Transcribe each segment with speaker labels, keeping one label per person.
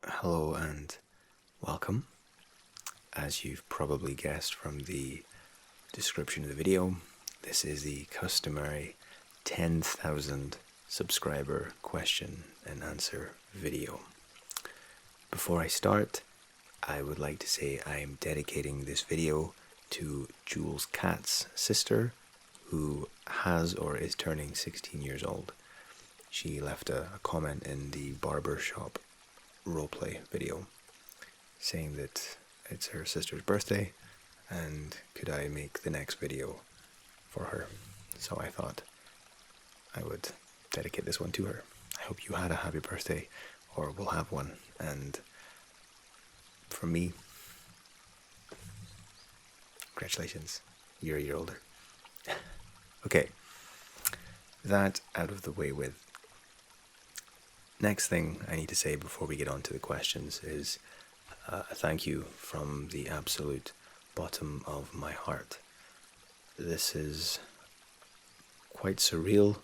Speaker 1: Hello and welcome. As you've probably guessed from the description of the video, this is the customary 10,000 subscriber question and answer video. Before I start, I would like to say I am dedicating this video to Jules Kat's sister, who has or is turning 16 years old. She left a comment in the barbershop roleplay video saying that it's her sister's birthday and could I make the next video for her. So I thought I would dedicate this one to her. I hope you had a happy birthday or will have one, and from me, congratulations, you're a year older. Okay, that out of the way with. Next thing I need to say before we get on to the questions is a thank you from the absolute bottom of my heart. This is quite surreal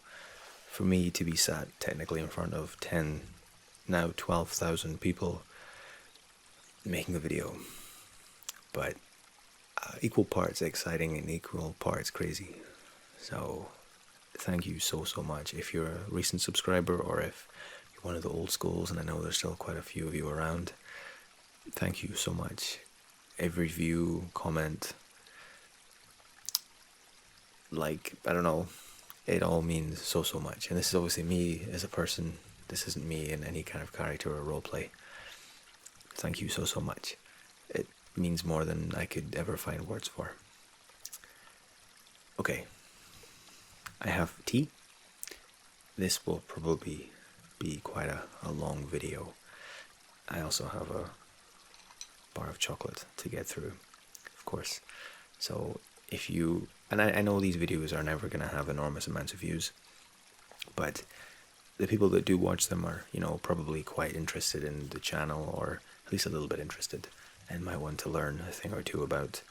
Speaker 1: for me to be sat technically in front of 10, now 12,000 people making a video, but equal parts exciting and equal parts crazy. So thank you so much. If you're a recent subscriber or if one of the old schools, and I know there's still quite a few of you around, thank you so much. Every view, comment, like, I don't know, it all means so much. And this is obviously me as a person. This isn't me in any kind of character or roleplay. Thank you so much. It means more than I could ever find words for. Okay, I have tea. This will probably be quite a long video. I also have a bar of chocolate to get through, of course. So if you, and I know these videos are never going to have enormous amounts of views, but the people that do watch them are, probably quite interested in the channel, or at least a little bit interested, and might want to learn a thing or two about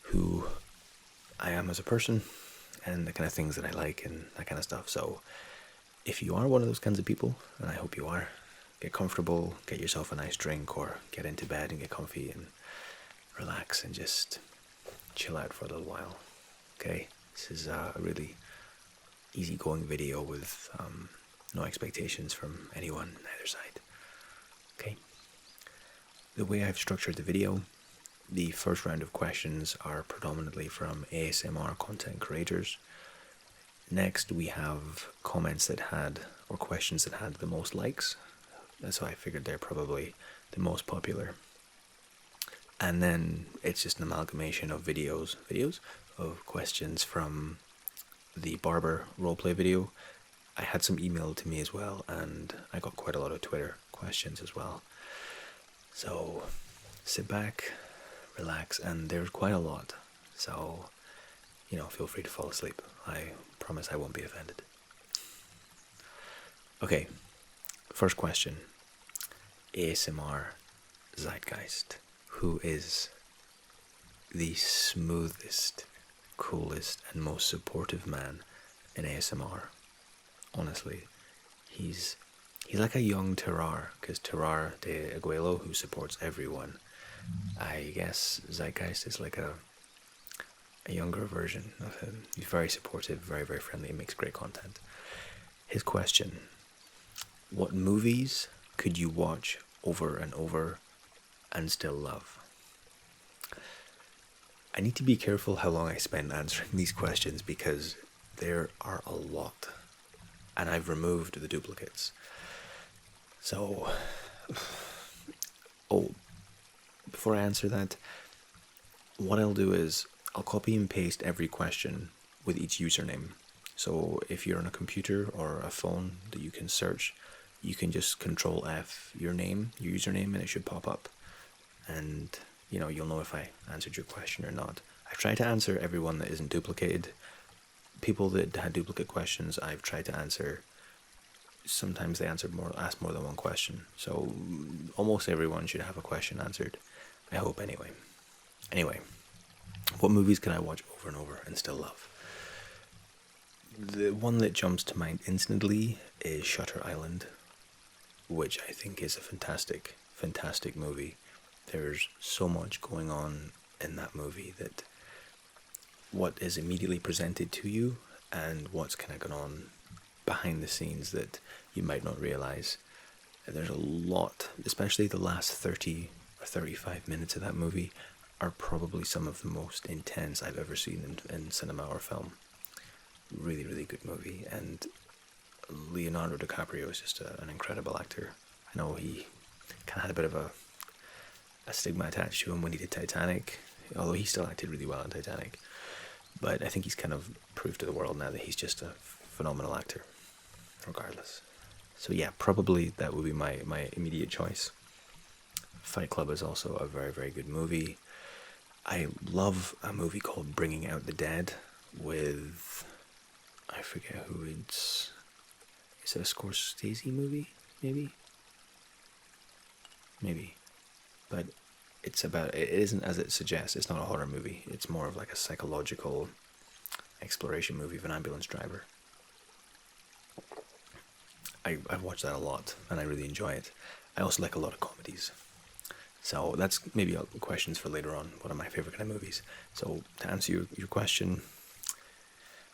Speaker 1: who I am as a person and the kind of things that I like and that kind of stuff. So if you are one of those kinds of people, and I hope you are, get comfortable, get yourself a nice drink, or get into bed and get comfy and relax and just chill out for a little while. Okay, this is a really easygoing video with no expectations from anyone, either side. Okay, the way I've structured the video, the first round of questions are predominantly from ASMR content creators. Next, we have comments that had, or questions that had the most likes. So I figured they're probably the most popular. And then it's just an amalgamation of videos of questions from the barber roleplay video. I had some emailed to me as well, and I got quite a lot of Twitter questions as well. So sit back, relax, and there's quite a lot. So, feel free to fall asleep. I promise I won't be offended. Okay, first question. ASMR Zeitgeist. Who is the smoothest, coolest, and most supportive man in ASMR? Honestly, he's like a young Terrar, because Terrar de Aguelo, who supports everyone. I guess Zeitgeist is like a younger version of him. He's very supportive, very friendly, and makes great content. His question: what movies could you watch over and over and still love? I need to be careful how long I spend answering these questions because there are a lot, and I've removed the duplicates. So, before I answer that, what I'll do is I'll copy and paste every question with each username. So if you're on a computer or a phone that you can search, you can just Control F your name, your username, and it should pop up. And you'll know if I answered your question or not. I've tried to answer everyone that isn't duplicated. People that had duplicate questions, I've tried to answer. Sometimes they asked more than one question. So almost everyone should have a question answered. I hope anyway. Anyway, what movies can I watch over and over and still love? The one that jumps to mind instantly is Shutter Island, which I think is a fantastic fantastic movie. There's so much going on in that movie that what is immediately presented to you and what's kind of going on behind the scenes that you might not realize. There's a lot, especially the last 30 or 35 minutes of that movie are probably some of the most intense I've ever seen in cinema or film. Really, really good movie. And Leonardo Dicaprio is just an incredible actor. I know he kind of had a bit of a stigma attached to him when he did Titanic, although he still acted really well in Titanic. But I think he's kind of proved to the world now that he's just a phenomenal actor, regardless. So yeah, probably that would be my immediate choice. Fight Club is also a very, very good movie. I love a movie called Bringing Out the Dead with, I forget who it's, is it a Scorsese movie, maybe? Maybe. But it's about, it isn't as it suggests, it's not a horror movie, it's more of like a psychological exploration movie of an ambulance driver. I've watched that a lot, and I really enjoy it. I also like a lot of comedies. So that's maybe questions for later on. What are my favorite kind of movies? So to answer your question,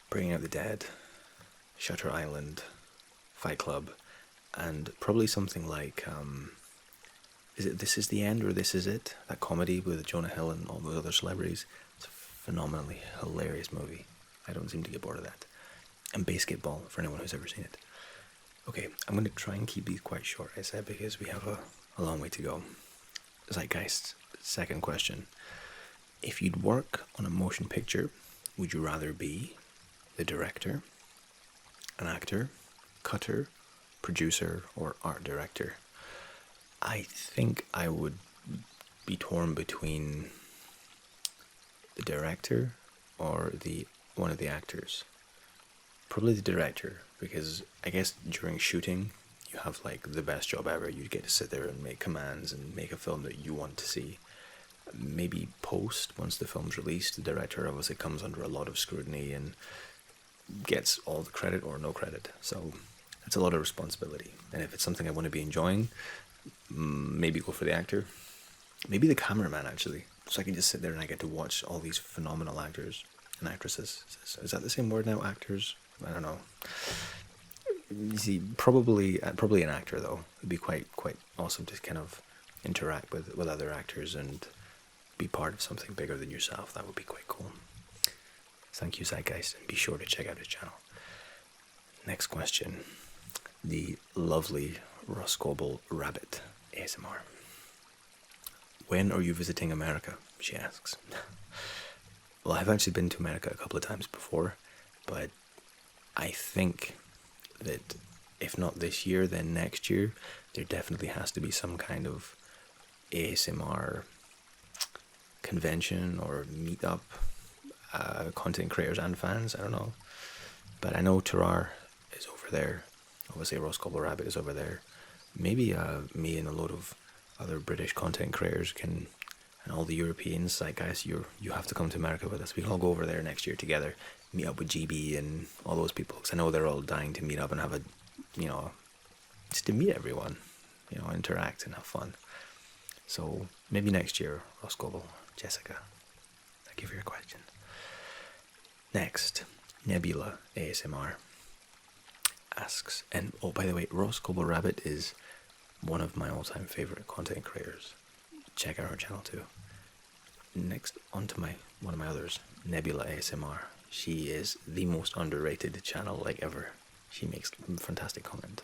Speaker 1: Bringing Out the Dead, Shutter Island, Fight Club, and probably something like, is it This Is the End or This Is It? That comedy with Jonah Hill and all those other celebrities. It's a phenomenally hilarious movie. I don't seem to get bored of that. And Basketball, for anyone who's ever seen it. Okay, I'm going to try and keep these quite short, I said, because we have a long way to go. Zeitgeist, second question. If you'd work on a motion picture, would you rather be the director, an actor, cutter, producer, or art director? I think I would be torn between the director or one of the actors. Probably the director, because I guess during shooting you have like the best job ever. You get to sit there and make commands and make a film that you want to see. Maybe post, once the film's released, the director obviously comes under a lot of scrutiny and gets all the credit or no credit. So it's a lot of responsibility. And if it's something I want to be enjoying, maybe go for the actor. Maybe the cameraman, actually. So I can just sit there and I get to watch all these phenomenal actors and actresses. Is that the same word now, actors? I don't know. You see, probably an actor though. It'd be quite awesome to kind of interact with other actors and be part of something bigger than yourself. That would be quite cool. Thank you, Zeitgeist, and be sure to check out his channel. Next question. The lovely Roscoble Rabbit ASMR. When are you visiting America? She asks. Well, I've actually been to America a couple of times before, but I think that if not this year, then next year, there definitely has to be some kind of ASMR convention or meetup, content creators and fans, I don't know. But I know Terrar is over there. Obviously, Roscoble Rabbit is over there. Maybe me and a load of other British content creators can, and all the Europeans, like guys, you have to come to America with us. We can all go over there next year together, meet up with GB and all those people, because I know they're all dying to meet up and have a, just to meet everyone, interact and have fun. So maybe next year, Roscoble, Jessica. Thank you for your question. Next, Nebula ASMR asks, and oh, by the way, Roscoble Rabbit is one of my all-time favorite content creators. Check out her channel too. Next, on to one of my others, Nebula ASMR. She is the most underrated channel like ever. She makes fantastic content.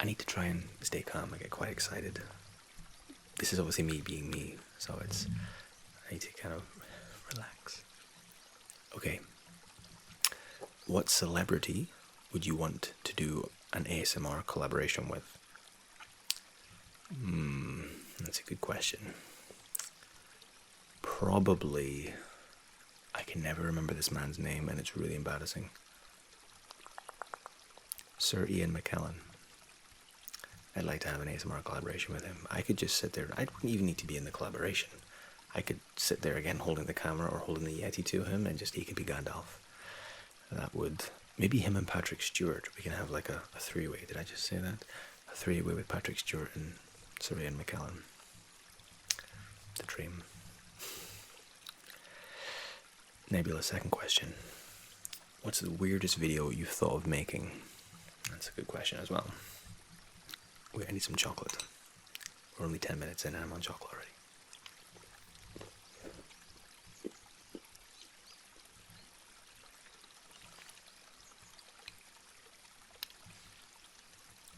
Speaker 1: I need to try and stay calm. I get quite excited. This is obviously me being me, so I need to kind of relax. Okay. What celebrity would you want to do an ASMR collaboration with? That's a good question. Probably, I can never remember this man's name and it's really embarrassing. Sir Ian McKellen. I'd like to have an ASMR collaboration with him. I could just sit there. I wouldn't even need to be in the collaboration. I could sit there again holding the camera or holding the Yeti to him and just he could be Gandalf. That would, maybe him and Patrick Stewart. We can have like a three-way. Did I just say that? a three-way with Patrick Stewart and Surrey and McCallum. The dream. Nebula, second question. What's the weirdest video you've thought of making? That's a good question as well. Wait, I need some chocolate. We're only 10 minutes in and I'm on chocolate already.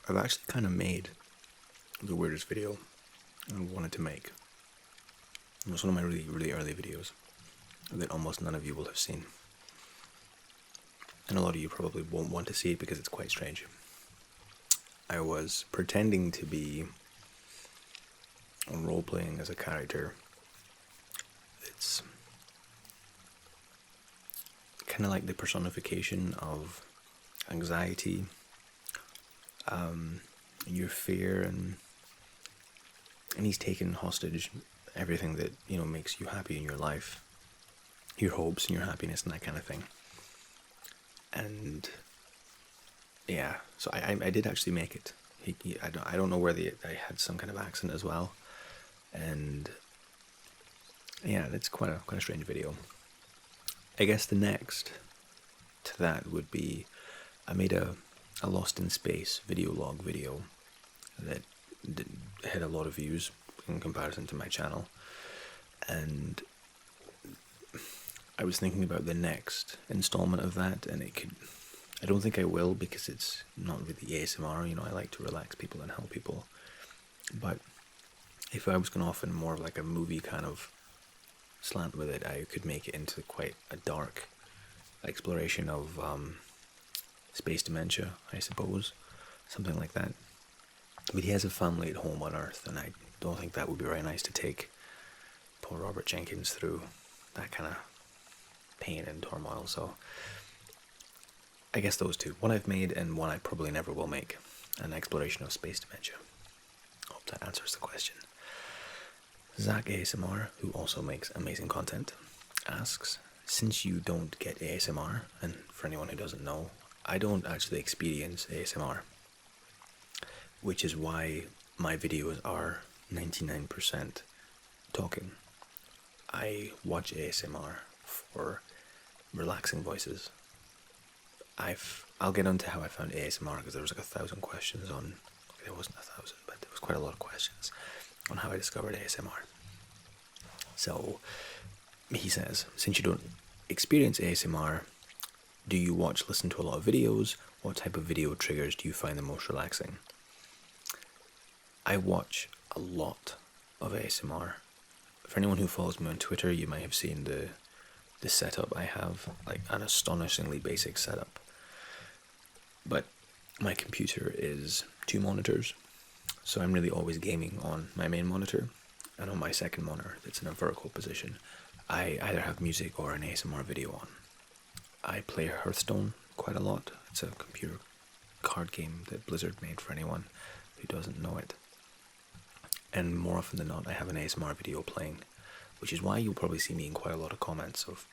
Speaker 1: I've actually kind of made the weirdest video I wanted to make. It was one of my really, really early videos that almost none of you will have seen. And a lot of you probably won't want to see it because it's quite strange. I was pretending to be role-playing as a character. It's kind of like the personification of anxiety, your fear, and he's taken hostage everything that, you know, makes you happy in your life, your hopes and your happiness and that kind of thing. And yeah, so I did actually make it. I don't know where I had some kind of accident as well, and yeah, it's quite a strange video. I guess the next to that would be I made a Lost in Space video log video that had a lot of views in comparison to my channel, and I was thinking about the next installment of that, and I don't think I will because it's not really ASMR, you know, I like to relax people and help people, but if I was going to offer more of like a movie kind of slant with it, I could make it into quite a dark exploration of space dementia, I suppose, something like that. But he has a family at home on Earth, and I don't think that would be very nice to take poor Robert Jenkins through that kind of pain and turmoil. So I guess those two, one I've made and one I probably never will make, an exploration of space dementia. Hope that answers the question. Zach ASMR, who also makes amazing content, asks, since you don't get ASMR, and for anyone who doesn't know, I don't actually experience ASMR, which is why my videos are 99% talking. I watch ASMR for relaxing voices. I'll get onto how I found ASMR because there was like 1,000 questions on. Okay, there wasn't 1,000, but there was quite a lot of questions on how I discovered ASMR. So he says, since you don't experience ASMR, do you listen to a lot of videos? What type of video triggers do you find the most relaxing? I watch a lot of ASMR. For anyone who follows me on Twitter, you might have seen the setup I have, like an astonishingly basic setup. But my computer is 2 monitors, so I'm really always gaming on my main monitor, and on my second monitor that's in a vertical position, I either have music or an ASMR video on. I play Hearthstone quite a lot. It's a computer card game that Blizzard made for anyone who doesn't know it. And more often than not, I have an ASMR video playing, which is why you'll probably see me in quite a lot of comments of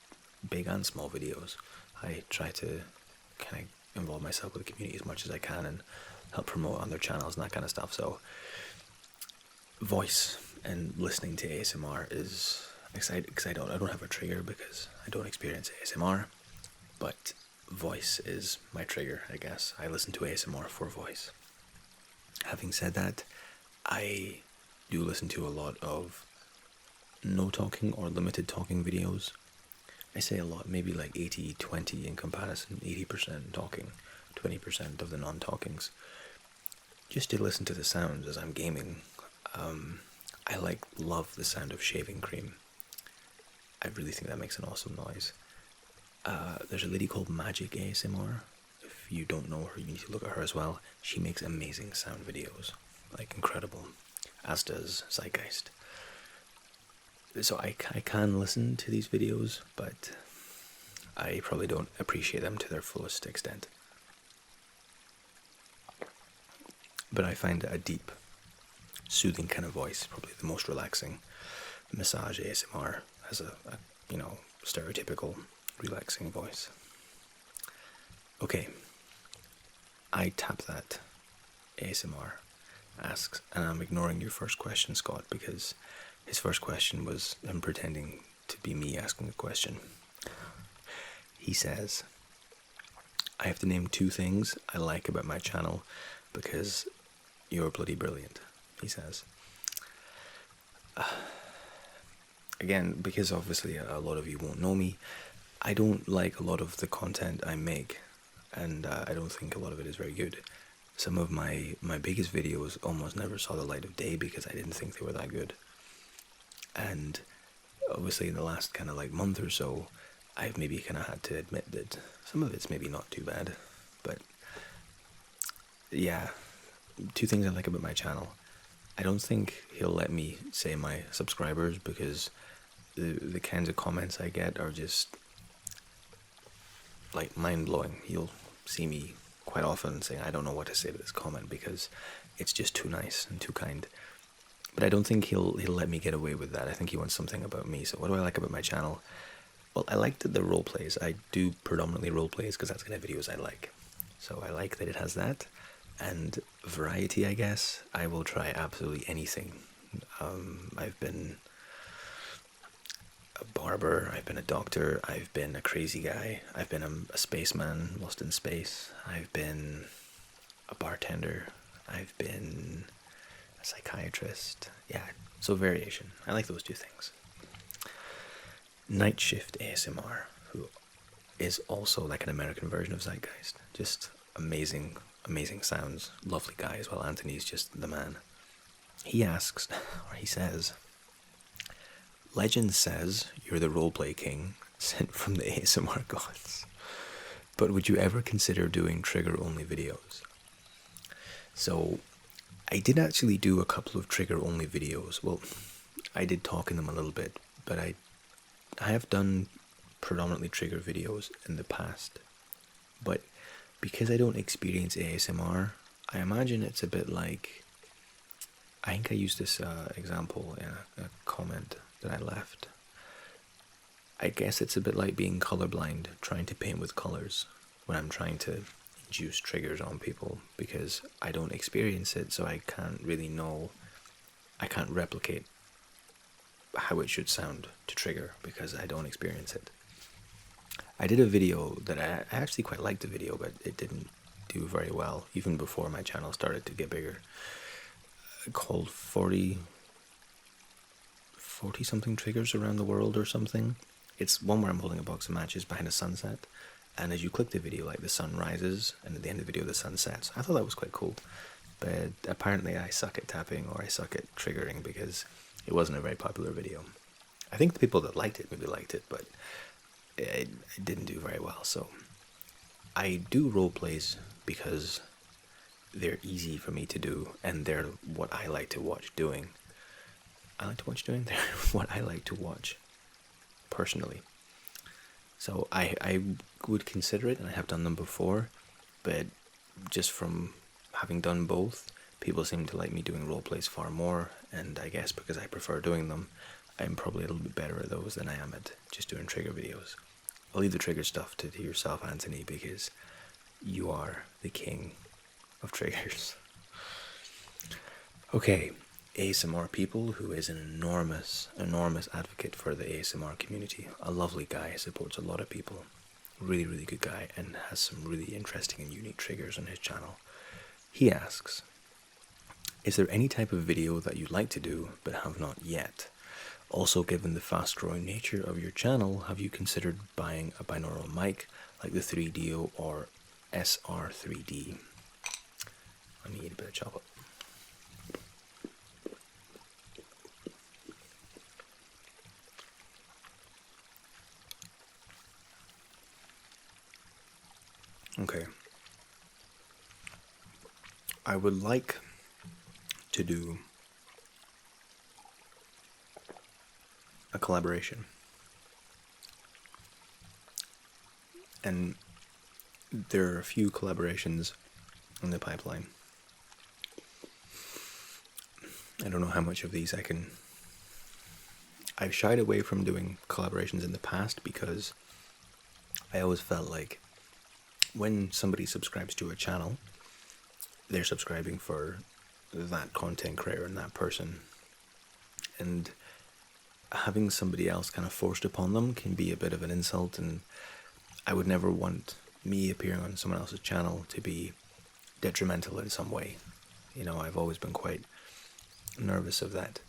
Speaker 1: big and small videos. I try to kind of involve myself with the community as much as I can and help promote on their channels and that kind of stuff. So voice and listening to ASMR is exciting because I don't have a trigger because I don't experience ASMR, but voice is my trigger, I guess. I listen to ASMR for voice. Having said that, I do listen to a lot of no talking or limited talking videos. I say a lot, maybe like 80-20 in comparison, 80% talking, 20% of the non-talkings. Just to listen to the sounds as I'm gaming. I love the sound of shaving cream. I really think that makes an awesome noise. There's a lady called Magic ASMR. If you don't know her, you need to look at her as well. She makes amazing sound videos, like incredible, as does Zeitgeist. So I can listen to these videos, but I probably don't appreciate them to their fullest extent. But I find a deep, soothing kind of voice probably the most relaxing. Massage ASMR has a stereotypical relaxing voice. Okay, I tap that ASMR asks, and I'm ignoring your first question, Scott, because his first question was him pretending to be me asking the question. He says, I have to name 2 things I like about my channel because you're bloody brilliant, he says. Again, because obviously a lot of you won't know me, I don't like a lot of the content I make, and I don't think a lot of it is very good. Some of my biggest videos almost never saw the light of day because I didn't think they were that good. And obviously in the last kind of like month or so, I've maybe kind of had to admit that some of it's maybe not too bad. But yeah, 2 things I like about my channel. I don't think he'll let me say my subscribers because the kinds of comments I get are just like mind-blowing. You'll see me quite often saying I don't know what to say to this comment because it's just too nice and too kind. But I don't think he'll let me get away with that. I think he wants something about me. So what do I like about my channel? Well, I like the role plays. I do predominantly role plays because that's the kind of videos I like. So I like that it has that. And variety, I guess. I will try absolutely anything. I've been a barber, I've been a doctor, I've been a crazy guy, I've been a spaceman lost in space, I've been a bartender, I've been a psychiatrist. Yeah, so variation. I like those 2 things. Night Shift ASMR, who is also like an American version of Zeitgeist. Just amazing, amazing sounds. Lovely guy as well. Anthony's just the man. He asks, or he says, Legend says you're the roleplay king sent from the ASMR gods. But would you ever consider doing trigger-only videos? So, I did actually do a couple of trigger-only videos. Well, I did talk in them a little bit, but I have done predominantly trigger videos in the past. But because I don't experience ASMR, I imagine it's a bit like... I think I used this example in a comment that I left. I guess it's a bit like being colorblind, trying to paint with colors when I'm trying to induce triggers on people, because I don't experience it, so I can't really know, I can't replicate how it should sound to trigger because I don't experience it. I did a video that I actually quite liked the video, but it didn't do very well, even before my channel started to get bigger, called 40 something triggers around the world or something. It's one where I'm holding a box of matches behind a sunset, and as you click the video, like the sun rises, and at the end of the video the sun sets. I thought that was quite cool, but apparently I suck at tapping, or I suck at triggering, because it wasn't a very popular video. I think the people that liked it maybe liked it, but it didn't do very well. So I do role plays because they're easy for me to do, and they're what I like to watch doing. They're what I like to watch personally. So I would consider it, and I have done them before, but just from having done both, people seem to like me doing role plays far more, and I guess because I prefer doing them, I'm probably a little bit better at those than I am at just doing trigger videos. I'll leave the trigger stuff to yourself, Anthony, because you are the king of triggers. Okay, ASMR people, who is an enormous advocate for the ASMR community. A lovely guy, supports a lot of people. Really, really good guy, and has some really interesting and unique triggers on his channel. He asks, is there any type of video that you'd like to do but have not yet? Also, given the fast-growing nature of your channel, have you considered buying a binaural mic like the 3DO or SR3D? Let me eat a bit of chocolate. Okay. I would like to do a collaboration. And there are a few collaborations in the pipeline. I don't know how much of these I can... I've shied away from doing collaborations in the past because I always felt like when somebody subscribes to a channel, they're subscribing for that content creator and that person. And having somebody else kind of forced upon them can be a bit of an insult, and I would never want me appearing on someone else's channel to be detrimental in some way. You know, I've always been quite nervous of that.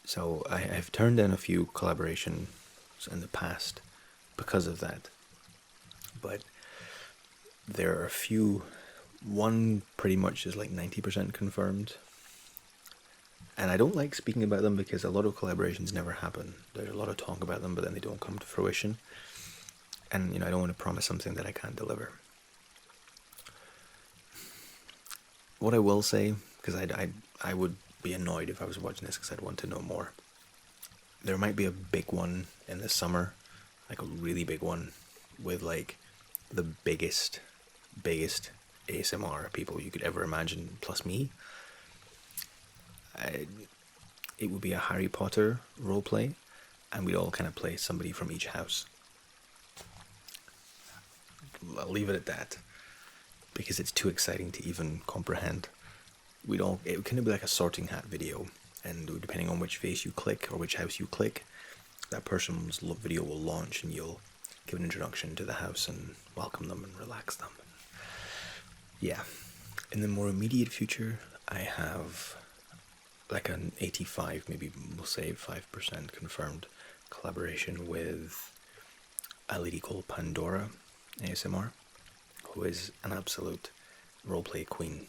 Speaker 1: So I've turned down a few collaborations in the past because of that. But there are a few. One pretty much is like 90% confirmed. And I don't like speaking about them because a lot of collaborations never happen. There's a lot of talk about them, but then they don't come to fruition. And, you know, I don't want to promise something that I can't deliver. What I will say, because I would be annoyed if I was watching this because I'd want to know more. There might be a big one in the summer, like a really big one, with like the biggest ASMR people you could ever imagine, plus me. It would be a Harry Potter roleplay, and we'd all kind of play somebody from each house. I'll leave it at that, because it's too exciting to even comprehend. It would kind of be like a sorting hat video, and depending on which face you click or which house you click, that person's video will launch, and you'll give an introduction to the house and welcome them and relax them. Yeah. In the more immediate future, I have like an 85, maybe we'll say 5% confirmed collaboration with a lady called Pandora ASMR, who is an absolute roleplay queen.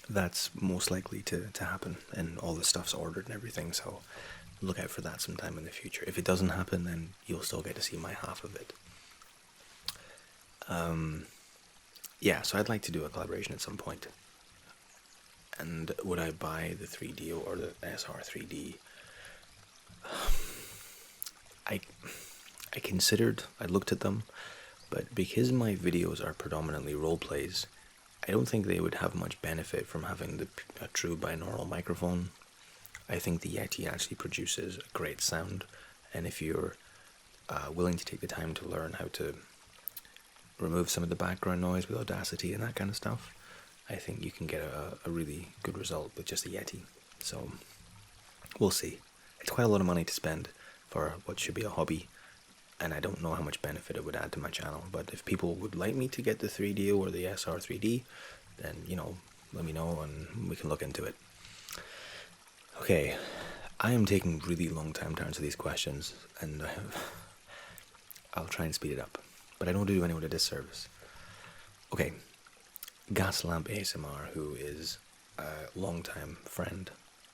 Speaker 1: That's most likely to happen, and all the stuff's ordered and everything, so look out for that sometime in the future. If it doesn't happen, then you'll still get to see my half of it. Yeah, so I'd like to do a collaboration at some point. And would I buy the 3D or the SR3D? I considered, I looked at them, but because my videos are predominantly roleplays, I don't think they would have much benefit from having a true binaural microphone. I think the Yeti actually produces a great sound, and if you're willing to take the time to learn how to remove some of the background noise with Audacity and that kind of stuff, I think you can get a really good result with just a Yeti. So, we'll see. It's quite a lot of money to spend for what should be a hobby, and I don't know how much benefit it would add to my channel, but if people would like me to get the 3D or the SR3D, then, you know, let me know and we can look into it. Okay, I am taking really long time to answer these questions, and I'll try and speed it up, but I don't want to do anyone a disservice. Okay, Gaslamp ASMR, who is a long-time friend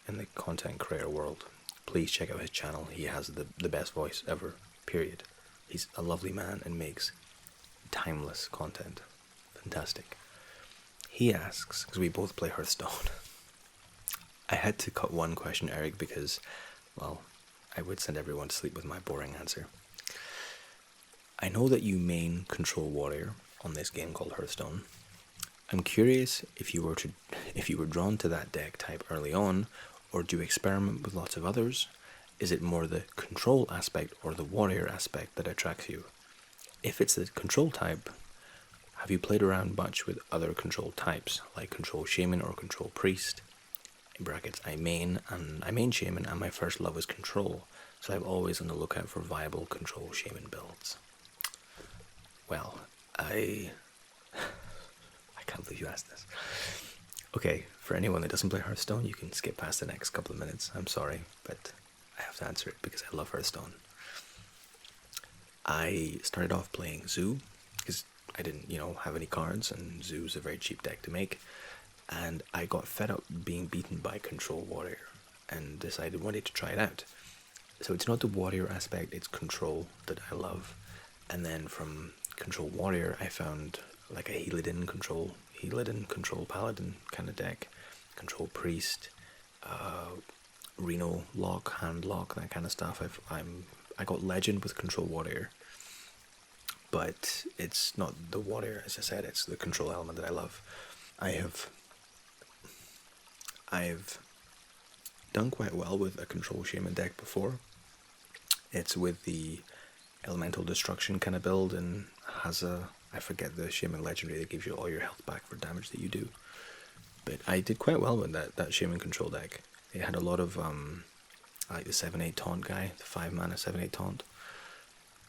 Speaker 1: in the content creator world. Please check out his channel. He has the best voice ever, period. He's a lovely man and makes timeless content. Fantastic. He asks, because we both play Hearthstone. I had to cut one question, Eric, because, well, I would send everyone to sleep with my boring answer. I know that you main Control Warrior on this game called Hearthstone. I'm curious if you were drawn to that deck type early on, or do you experiment with lots of others? Is it more the control aspect or the warrior aspect that attracts you? If it's the control type, have you played around much with other control types, like control shaman or control priest? In brackets, I main shaman, and my first love is control, so I'm always on the lookout for viable control shaman builds. Well, I can't believe you asked this. Okay, for anyone that doesn't play Hearthstone, you can skip past the next couple of minutes. I'm sorry, but I have to answer it because I love Hearthstone. I started off playing Zoo because I didn't, have any cards, and Zoo's a very cheap deck to make. And I got fed up being beaten by Control Warrior and decided one day to try it out. So it's not the warrior aspect, it's control that I love. And then from Control Warrior, I found like a Healadin control paladin kind of deck, control priest, Reno lock, hand lock, that kind of stuff. I got legend with Control Warrior, but it's not the warrior, as I said, it's the control element that I love. I've done quite well with a control shaman deck before. It's with the elemental destruction kind of build, and has I forget the shaman legendary that gives you all your health back for damage that you do. But I did quite well with that Shaman control deck. It had a lot of like the 7/8 taunt guy, the 5 mana 7/8 taunt.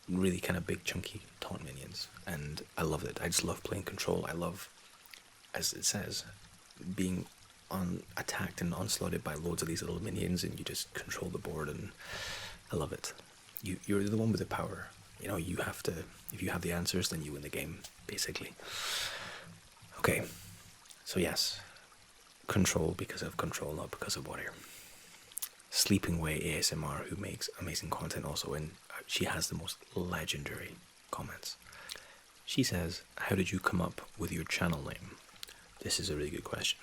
Speaker 1: Really kind of big chunky taunt minions, and I loved it. I just love playing control. I love, as it says, being attacked and onslaughted by loads of these little minions, and you just control the board, and I love it. You're the one with the power. You know, you have to, if you have the answers, then you win the game, basically. Okay, so yes, control because of control, not because of water. Sleeping Way ASMR, who makes amazing content also, and she has the most legendary comments. She says, how did you come up with your channel name? This is a really good question.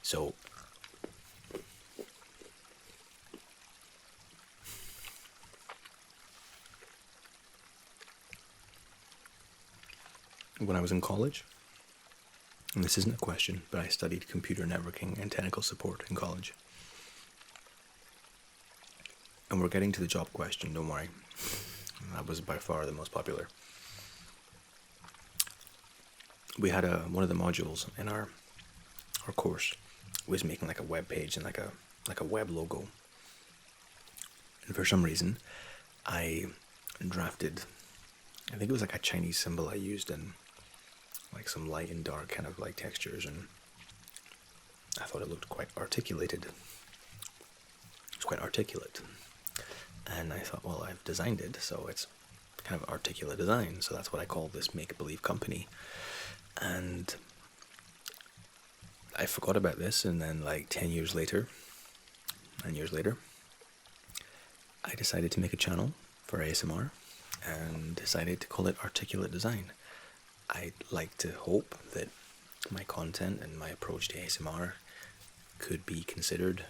Speaker 1: So, when I was in college, and this isn't a question, but I studied computer networking and technical support in college. And we're getting to the job question, don't worry. That was by far the most popular. We had one of the modules in our course was making like a web page and like a web logo. And for some reason, I drafted, I think it was like a Chinese symbol I used, and like some light and dark kind of like textures, and I thought it looked quite articulated. It was quite articulate. And I thought, well, I've designed it, so it's kind of articulate design, so that's what I call this make-believe company. And I forgot about this, and then like 9 years later, I decided to make a channel for ASMR and decided to call it Articulate Design. I like to hope that my content and my approach to ASMR could be considered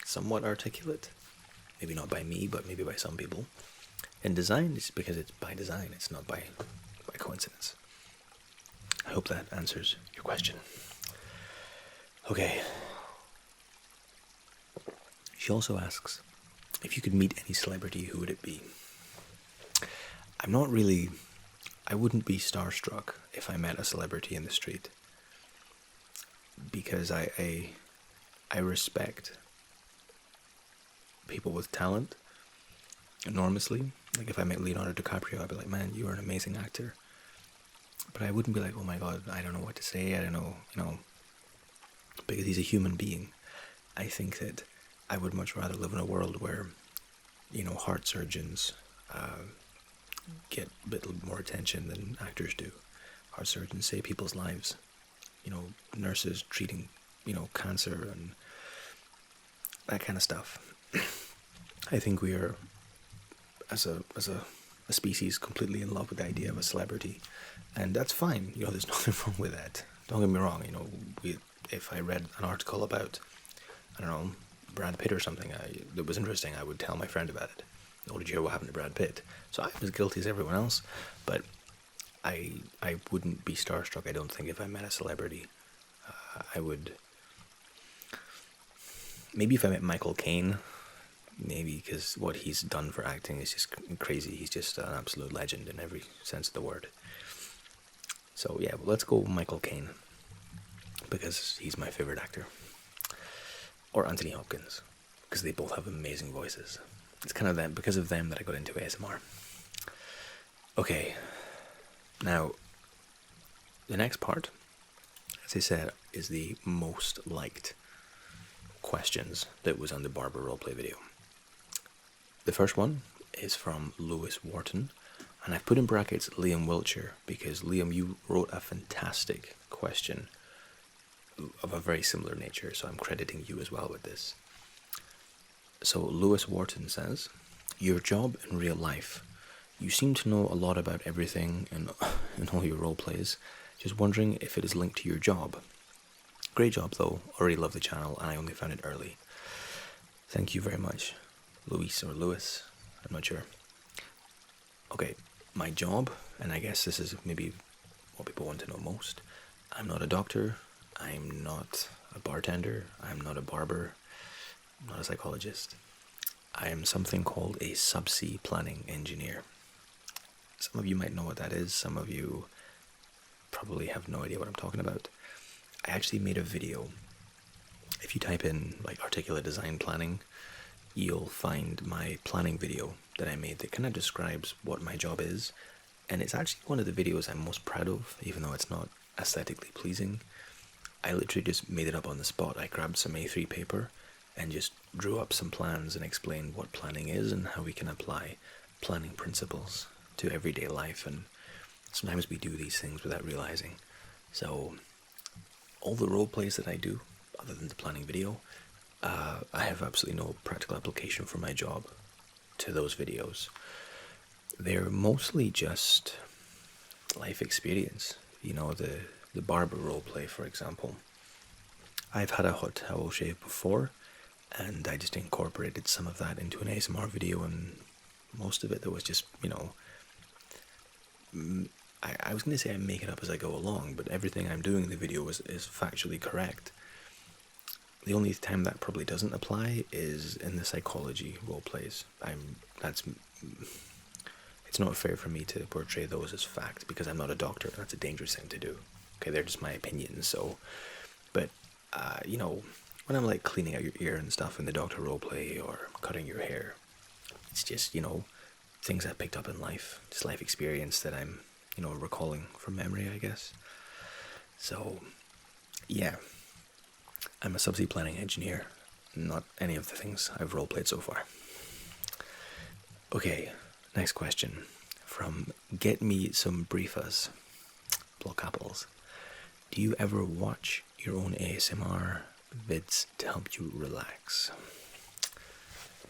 Speaker 1: somewhat articulate. Maybe not by me, but maybe by some people. And design is because it's by design, it's not by coincidence. I hope that answers your question. Okay. She also asks, if you could meet any celebrity, who would it be? I wouldn't be starstruck if I met a celebrity in the street, because I respect people with talent enormously. Like if I met Leonardo Dicaprio, I'd be like, man, you are an amazing actor. But I wouldn't be like, oh my god, I don't know what to say, I don't know, because he's a human being. I think that I would much rather live in a world where, heart surgeons get a bit more attention than actors do. Heart surgeons save people's lives. Nurses treating, cancer and that kind of stuff. I think we are, as a species, completely in love with the idea of a celebrity, and that's fine. There's nothing wrong with that. Don't get me wrong. If I read an article about, I don't know, Brad Pitt or something that was interesting, I would tell my friend about it. Oh, did you hear what happened to Brad Pitt? So I'm as guilty as everyone else, but I wouldn't be starstruck, I don't think, if I met a celebrity. I would. Maybe if I met Michael Caine, maybe, because what he's done for acting is just crazy. He's just an absolute legend in every sense of the word. So yeah, well, let's go Michael Caine, because he's my favorite actor. Or Anthony Hopkins, because they both have amazing voices. It's kind of them, because of them, that I got into ASMR. Okay, now, the next part, as I said, is the most liked questions that was on the Barber roleplay video. The first one is from Lewis Wharton, and I've put in brackets Liam Wiltshire, because Liam, you wrote a fantastic question of a very similar nature, so I'm crediting you as well with this. So Lewis Wharton says, your job in real life. You seem to know a lot about everything in all your role plays. Just wondering if it is linked to your job. Great job though, already love the channel and I only found it early. Thank you very much, Luis or Lewis, I'm not sure. Okay, my job, and I guess this is maybe what people want to know most. I'm not a doctor, I'm not a bartender, I'm not a barber, I'm not a psychologist. I am something called a subsea planning engineer. Some of you might know what that is, some of you probably have no idea what I'm talking about. I actually made a video if you type in like articulate design planning, you'll find my planning video that I made that kind of describes what my job is. And it's actually one of the videos I'm most proud of, even though it's not aesthetically pleasing. I literally just made it up on the spot. I grabbed some A3 paper and just drew up some plans and explained what planning is and how we can apply planning principles to everyday life. And sometimes we do these things without realizing. So all the role plays that I do, other than the planning video, I have absolutely no practical application for my job to those videos. They're mostly just life experience. You know, the barber role play, for example. I've had a hot towel shave before, and I just incorporated some of that into an ASMR video, and most of it that was just, you know, I was going to say I make it up as I go along, but everything I'm doing in the video is factually correct. The only time that probably doesn't apply is in the psychology role plays. It's not fair for me to portray those as fact because I'm not a doctor. That's a dangerous thing to do. Okay, they're just my opinions. So, but you know, when I'm like cleaning out your ear and stuff in the doctor role play or cutting your hair, it's just, you know, things I picked up in life, just life experience that I'm, you know, recalling from memory, I guess. So, yeah, I'm a subsea planning engineer, not any of the things I've roleplayed so far. Okay, next question from Get Me Some Briefas, block apples. Do you ever watch your own ASMR vids to help you relax?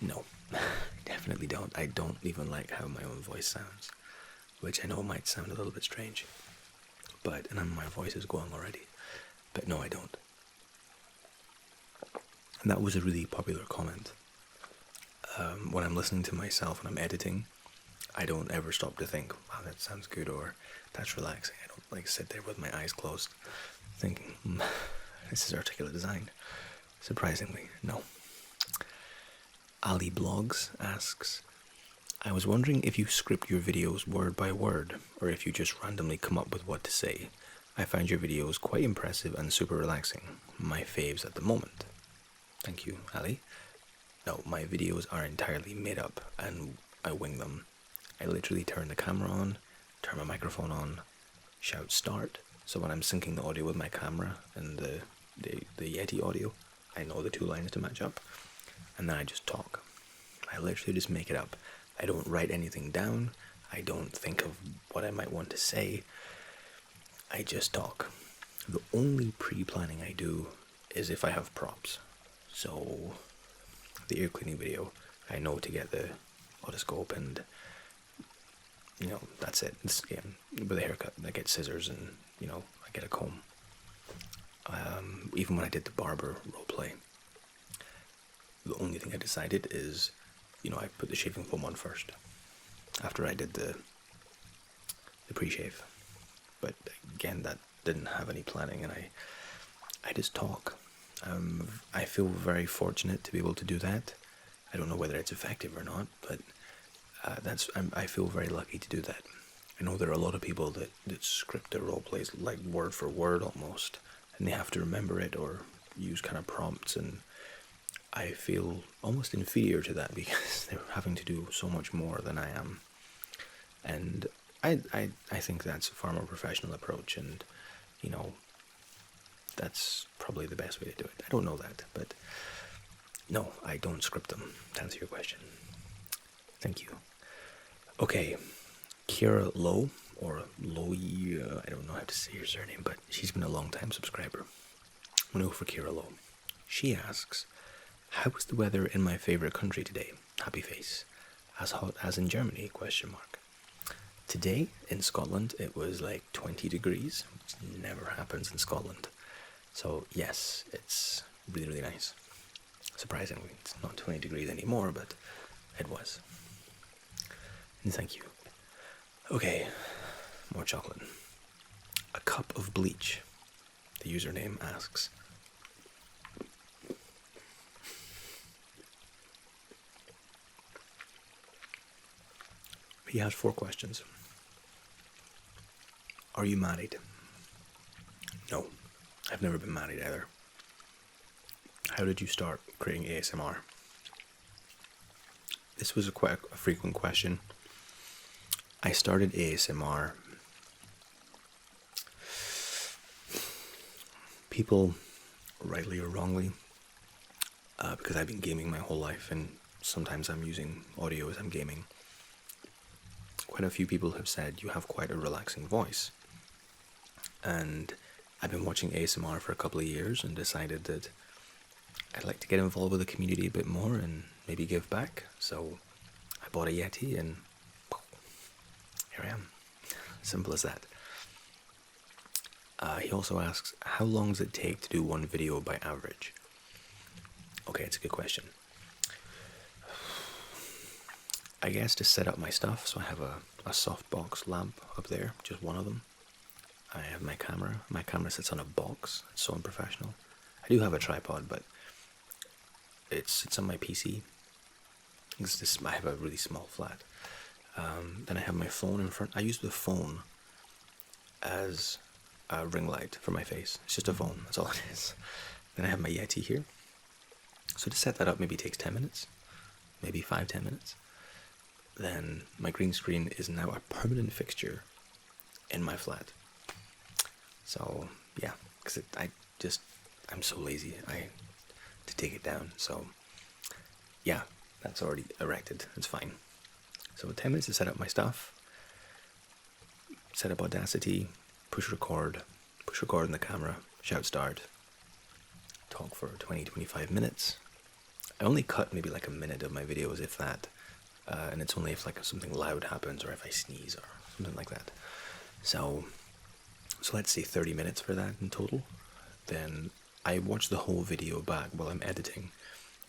Speaker 1: No, definitely don't. I don't even like how my own voice sounds, which I know might sound a little bit strange, but, and my voice is going already, but no, I don't. And that was a really popular comment. When I'm listening to myself and I'm editing, I don't ever stop to think, wow, that sounds good, or that's relaxing. I don't like sit there with my eyes closed thinking, this is articulate design. Surprisingly, no. Ali Blogs asks, I was wondering if you script your videos word by word, or if you just randomly come up with what to say. I find your videos quite impressive and super relaxing. My faves at the moment. Thank you, Ali. No, my videos are entirely made up, and I wing them. I literally turn the camera on, turn my microphone on, shout start, so when I'm syncing the audio with my camera and the Yeti audio, I know the two lines to match up, and then I just talk. I literally just make it up. I don't write anything down, I don't think of what I might want to say, I just talk. The only pre-planning I do is if I have props. So, the ear cleaning video, I know to get the otoscope and, you know, that's it. It's, yeah, with a haircut, I get scissors and, you know, I get a comb. Even when I did the barber roleplay, the only thing I decided is, you know, I put the shaving foam on first, after I did the pre-shave. But again, that didn't have any planning, and I just talk. I feel very fortunate to be able to do that. I don't know whether it's effective or not, but I feel very lucky to do that. I know there are a lot of people that script their role plays like word for word almost, and they have to remember it or use kind of prompts, and I feel almost inferior to that because they're having to do so much more than I am. And I think that's a far more professional approach, and, you know, that's probably the best way to do it. I don't know that, but no, I don't script them, to answer your question. Thank you. Okay, Kira Lowe, or Loy, I don't know how to say her surname, but she's been a long-time subscriber. I'm going to go for Kira Lowe. She asks, how is the weather in my favourite country today? Happy face. As hot as in Germany? Question mark. Today, in Scotland, it was like 20 degrees, which never happens in Scotland. So, yes, it's really, really nice. Surprisingly, it's not 20 degrees anymore, but it was. And thank you. Okay, more chocolate. A cup of bleach, the username asks. He has 4 questions. Are you married? No, I've never been married either. How did you start creating ASMR? This was quite a frequent question. I started ASMR. People, rightly or wrongly, because I've been gaming my whole life, and sometimes I'm using audio as I'm gaming. Quite a few people have said you have quite a relaxing voice. And I've been watching ASMR for a couple of years and decided that I'd like to get involved with the community a bit more and maybe give back. So I bought a Yeti and here I am. Simple as that. He also asks, how long does it take to do one video by average? Okay, it's a good question. I guess to set up my stuff, so I have a softbox lamp up there, just one of them. I have my camera. My camera sits on a box. It's so unprofessional. I do have a tripod, but it sits on my PC. I have a really small flat. Then I have my phone in front. I use the phone as a ring light for my face. It's just a phone. That's all it is. Then I have my Yeti here. So to set that up maybe takes 10 minutes. Maybe 5-10 minutes. Then my green screen is now a permanent fixture in my flat. So yeah, because I'm so lazy to take it down. So yeah, that's already erected. It's fine. So 10 minutes to set up my stuff. Set up Audacity, push record on the camera, shout start, talk for 20-25 minutes. I only cut maybe like a minute of my videos, if that, and it's only if like something loud happens or if I sneeze or something like that. So let's say 30 minutes for that in total. Then I watch the whole video back while I'm editing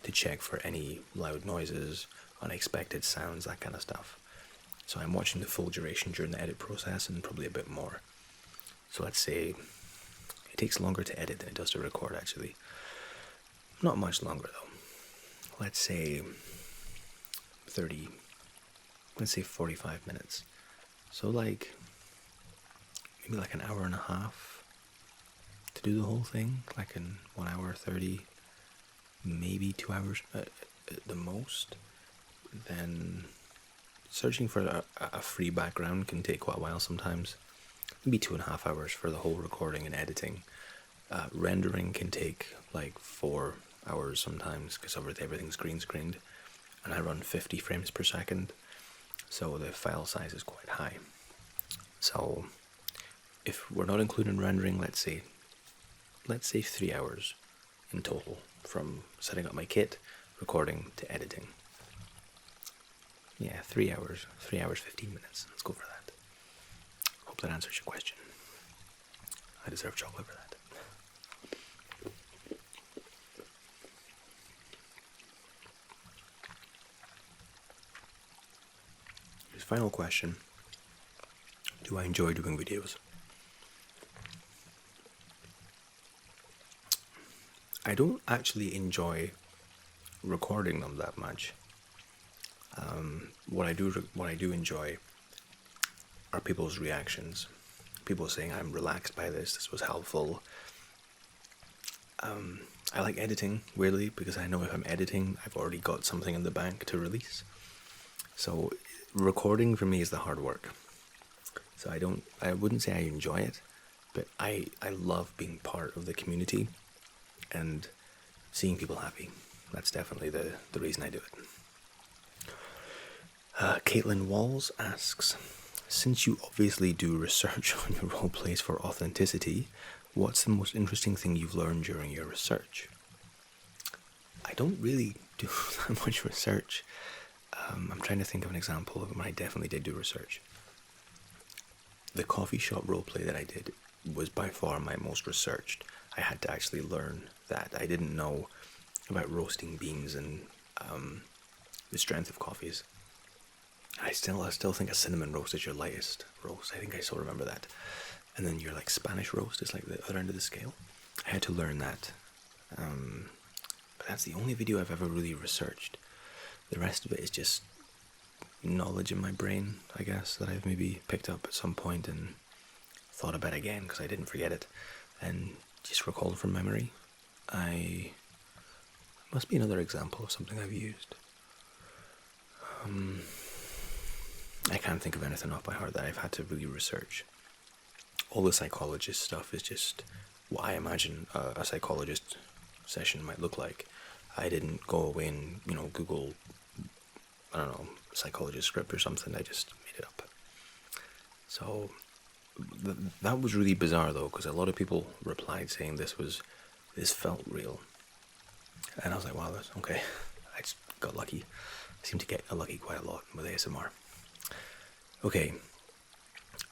Speaker 1: to check for any loud noises, unexpected sounds, that kind of stuff. So I'm watching the full duration during the edit process and probably a bit more. So let's say it takes longer to edit than it does to record, actually. Not much longer though. Let's say 45 minutes. So like maybe like an hour and a half to do the whole thing, like in 1 hour 30, maybe 2 hours at the most. Then searching for a free background can take quite a while sometimes. Maybe 2.5 hours for the whole recording and editing. Rendering can take like 4 hours sometimes because everything's green screened, and I run 50 frames per second, so the file size is quite high. So if we're not including rendering, let's say 3 hours in total from setting up my kit, recording to editing. Yeah, 3 hours, 15 minutes. Let's go for that. Hope that answers your question. I deserve chocolate for that. His final question: do I enjoy doing videos? I don't actually enjoy recording them that much. What I do enjoy are people's reactions. People saying, I'm relaxed by this, this was helpful. I like editing, weirdly, because I know if I'm editing, I've already got something in the bank to release. So recording for me is the hard work. So I wouldn't say I enjoy it, but I love being part of the community and seeing people happy. That's definitely the reason I do it. Caitlin Walls asks, since you obviously do research on your role plays for authenticity, what's the most interesting thing you've learned during your research? I don't really do that much research. I'm trying to think of an example of when I definitely did do research. The coffee shop roleplay that I did was by far my most researched. I had to actually learn that. I didn't know about roasting beans and the strength of coffees. I still think a cinnamon roast is your lightest roast. I think I still remember that. And then your like Spanish roast is like the other end of the scale. I had to learn that. But that's the only video I've ever really researched. The rest of it is just knowledge in my brain, I guess, that I've maybe picked up at some point and thought about again because I didn't forget it and just recalled from memory. I Must be another example of something I've used. I can't think of anything off by heart that I've had to really research. All the psychologist stuff is just what I imagine a psychologist session might look like. I didn't go away and, Google, I don't know, psychologist script or something. I just made it up. So that was really bizarre though, because a lot of people replied saying this felt real. And I was like, wow, that's okay. I just got lucky. I seem to get lucky quite a lot with ASMR. Okay,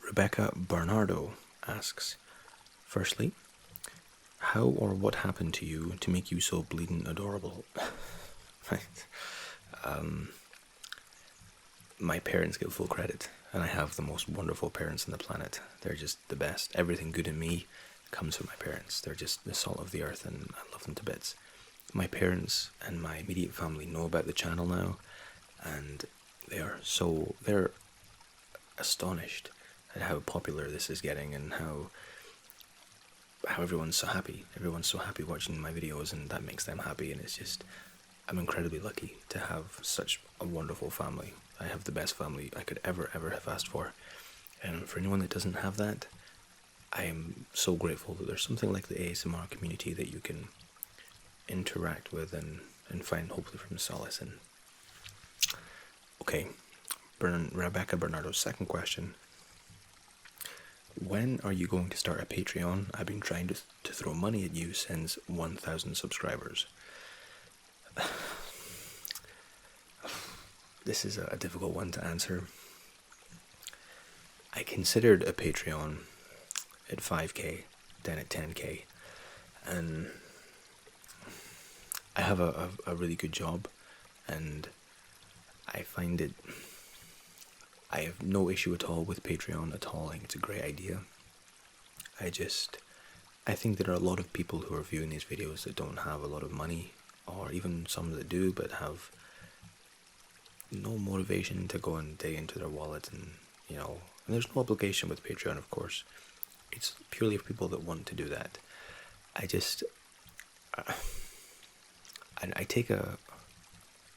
Speaker 1: Rebecca Bernardo asks, firstly, how or what happened to you to make you so bleeding adorable? Right. My parents get full credit, and I have the most wonderful parents on the planet. They're just the best. Everything good in me comes from my parents. They're just the salt of the earth, and I love them to bits. My parents and my immediate family know about the channel now, and they're astonished at how popular this is getting and how everyone's so happy. Everyone's so happy watching my videos, and that makes them happy, and it's just, I'm incredibly lucky to have such a wonderful family. I have the best family I could ever have asked for. And for anyone that doesn't have that, I am so grateful that there's something like the ASMR community that you can interact with and find hopefully from solace in. Okay, Rebecca Bernardo's second question. When are you going to start a Patreon? I've been trying to throw money at you since 1,000 subscribers. This is a difficult one to answer. I considered a Patreon at 5k, then at 10k, and I have a really good job, and I find I have no issue at all with Patreon at all. I think it's a great idea. I think there are a lot of people who are viewing these videos that don't have a lot of money, or even some that do, but have no motivation to go and dig into their wallet, and and there's no obligation with Patreon, of course. It's purely for people that want to do that. I take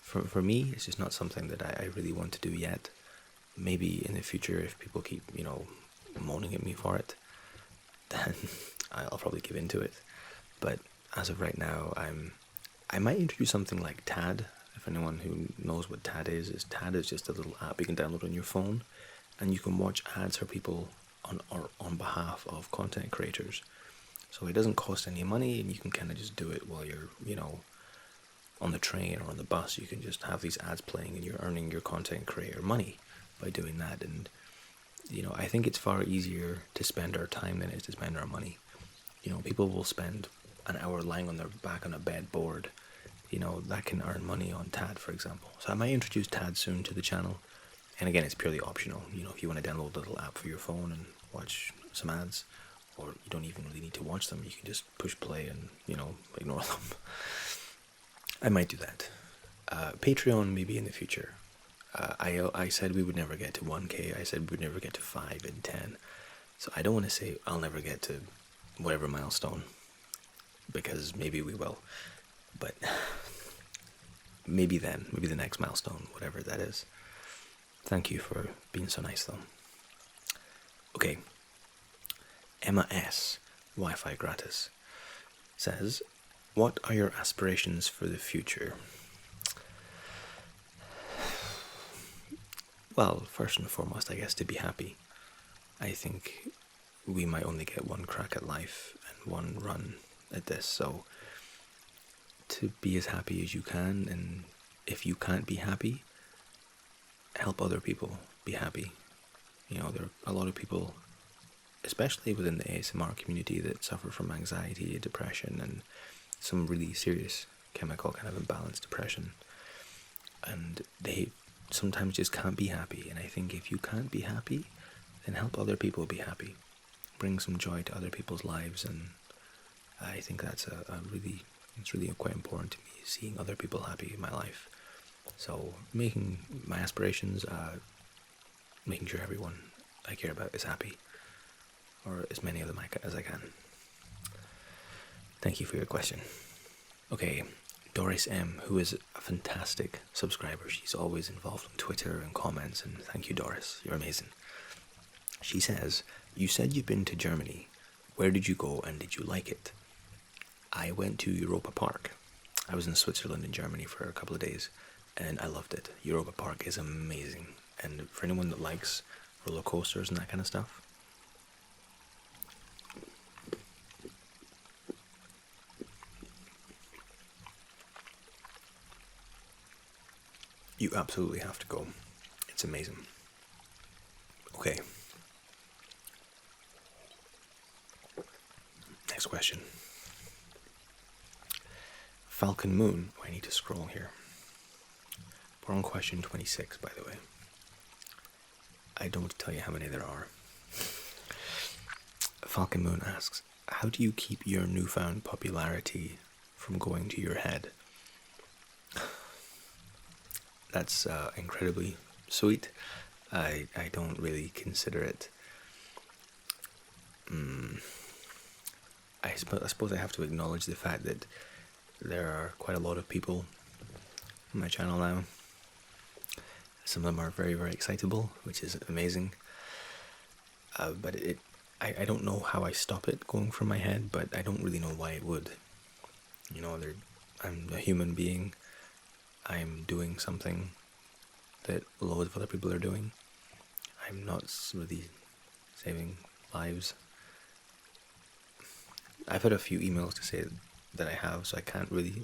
Speaker 1: for me, it's just not something that I really want to do yet. Maybe in the future, if people keep, moaning at me for it, then I'll probably give into it. But as of right now, I might introduce something like TAD. If anyone who knows what TAD is just a little app you can download on your phone, and you can watch ads for people on behalf of content creators. So it doesn't cost any money, and you can kind of just do it while you're, on the train or on the bus. You can just have these ads playing, and you're earning your content creator money by doing that. And I think it's far easier to spend our time than it is to spend our money. People will spend an hour lying on their back on a bed bored. That can earn money on TAD, for example. So I might introduce TAD soon to the channel. And again, it's purely optional. If you want to download a little app for your phone and watch some ads, or you don't even really need to watch them, you can just push play and, ignore them. I might do that. Patreon maybe in the future. I said we would never get to 1k. I said we would never get to 5 and 10. So I don't want to say I'll never get to whatever milestone, because maybe we will. But maybe then, maybe the next milestone, whatever that is. Thank you for being so nice, though. Okay. Emma S., Wi-Fi gratis, says, what are your aspirations for the future? Well, first and foremost, I guess to be happy. I think we might only get one crack at life and one run at this, so to be as happy as you can, and if you can't be happy, help other people be happy. There are a lot of people, especially within the ASMR community, that suffer from anxiety, depression, and some really serious chemical kind of imbalance depression, and they sometimes just can't be happy. And I think if you can't be happy, then help other people be happy, bring some joy to other people's lives. And I think that's it's really quite important to me, seeing other people happy in my life. So making my aspirations, making sure everyone I care about is happy, or as many of them as I can. Thank you for your question. Okay, Doris M, who is a fantastic subscriber. She's always involved on Twitter and comments, and thank you, Doris. You're amazing. She says, you said you've been to Germany. Where did you go and did you like it? I went to Europa Park. I was in Switzerland and Germany for a couple of days, and I loved it. Europa Park is amazing. And for anyone that likes roller coasters and that kind of stuff, you absolutely have to go. It's amazing. Okay. Next question. Falcon Moon. I need to scroll here. We're on question 26, by the way. I don't tell you how many there are. Falcon Moon asks, how do you keep your newfound popularity from going to your head? That's incredibly sweet. I don't really consider it. I suppose I have to acknowledge the fact that there are quite a lot of people on my channel now. Some of them are very, very excitable, which is amazing. But I don't know how I stop it going from my head, but I don't really know why it would. You know, I'm a human being. I'm doing something that loads of other people are doing. I'm not really saving lives. I've had a few emails to say that I have, so I can't really...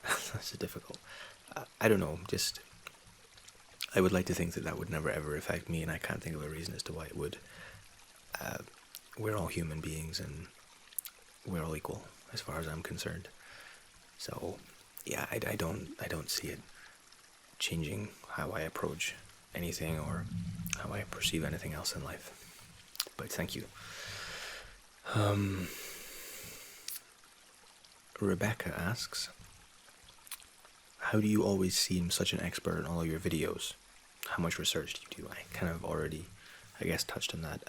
Speaker 1: That's difficult. I don't know, just... I would like to think that that would never ever affect me, and I can't think of a reason as to why it would. We're all human beings, and we're all equal, as far as I'm concerned. So, yeah, I don't see it changing how I approach anything or how I perceive anything else in life. But thank you. Rebecca asks, how do you always seem such an expert in all of your videos? How much research do you do? I kind of already, I guess, touched on that.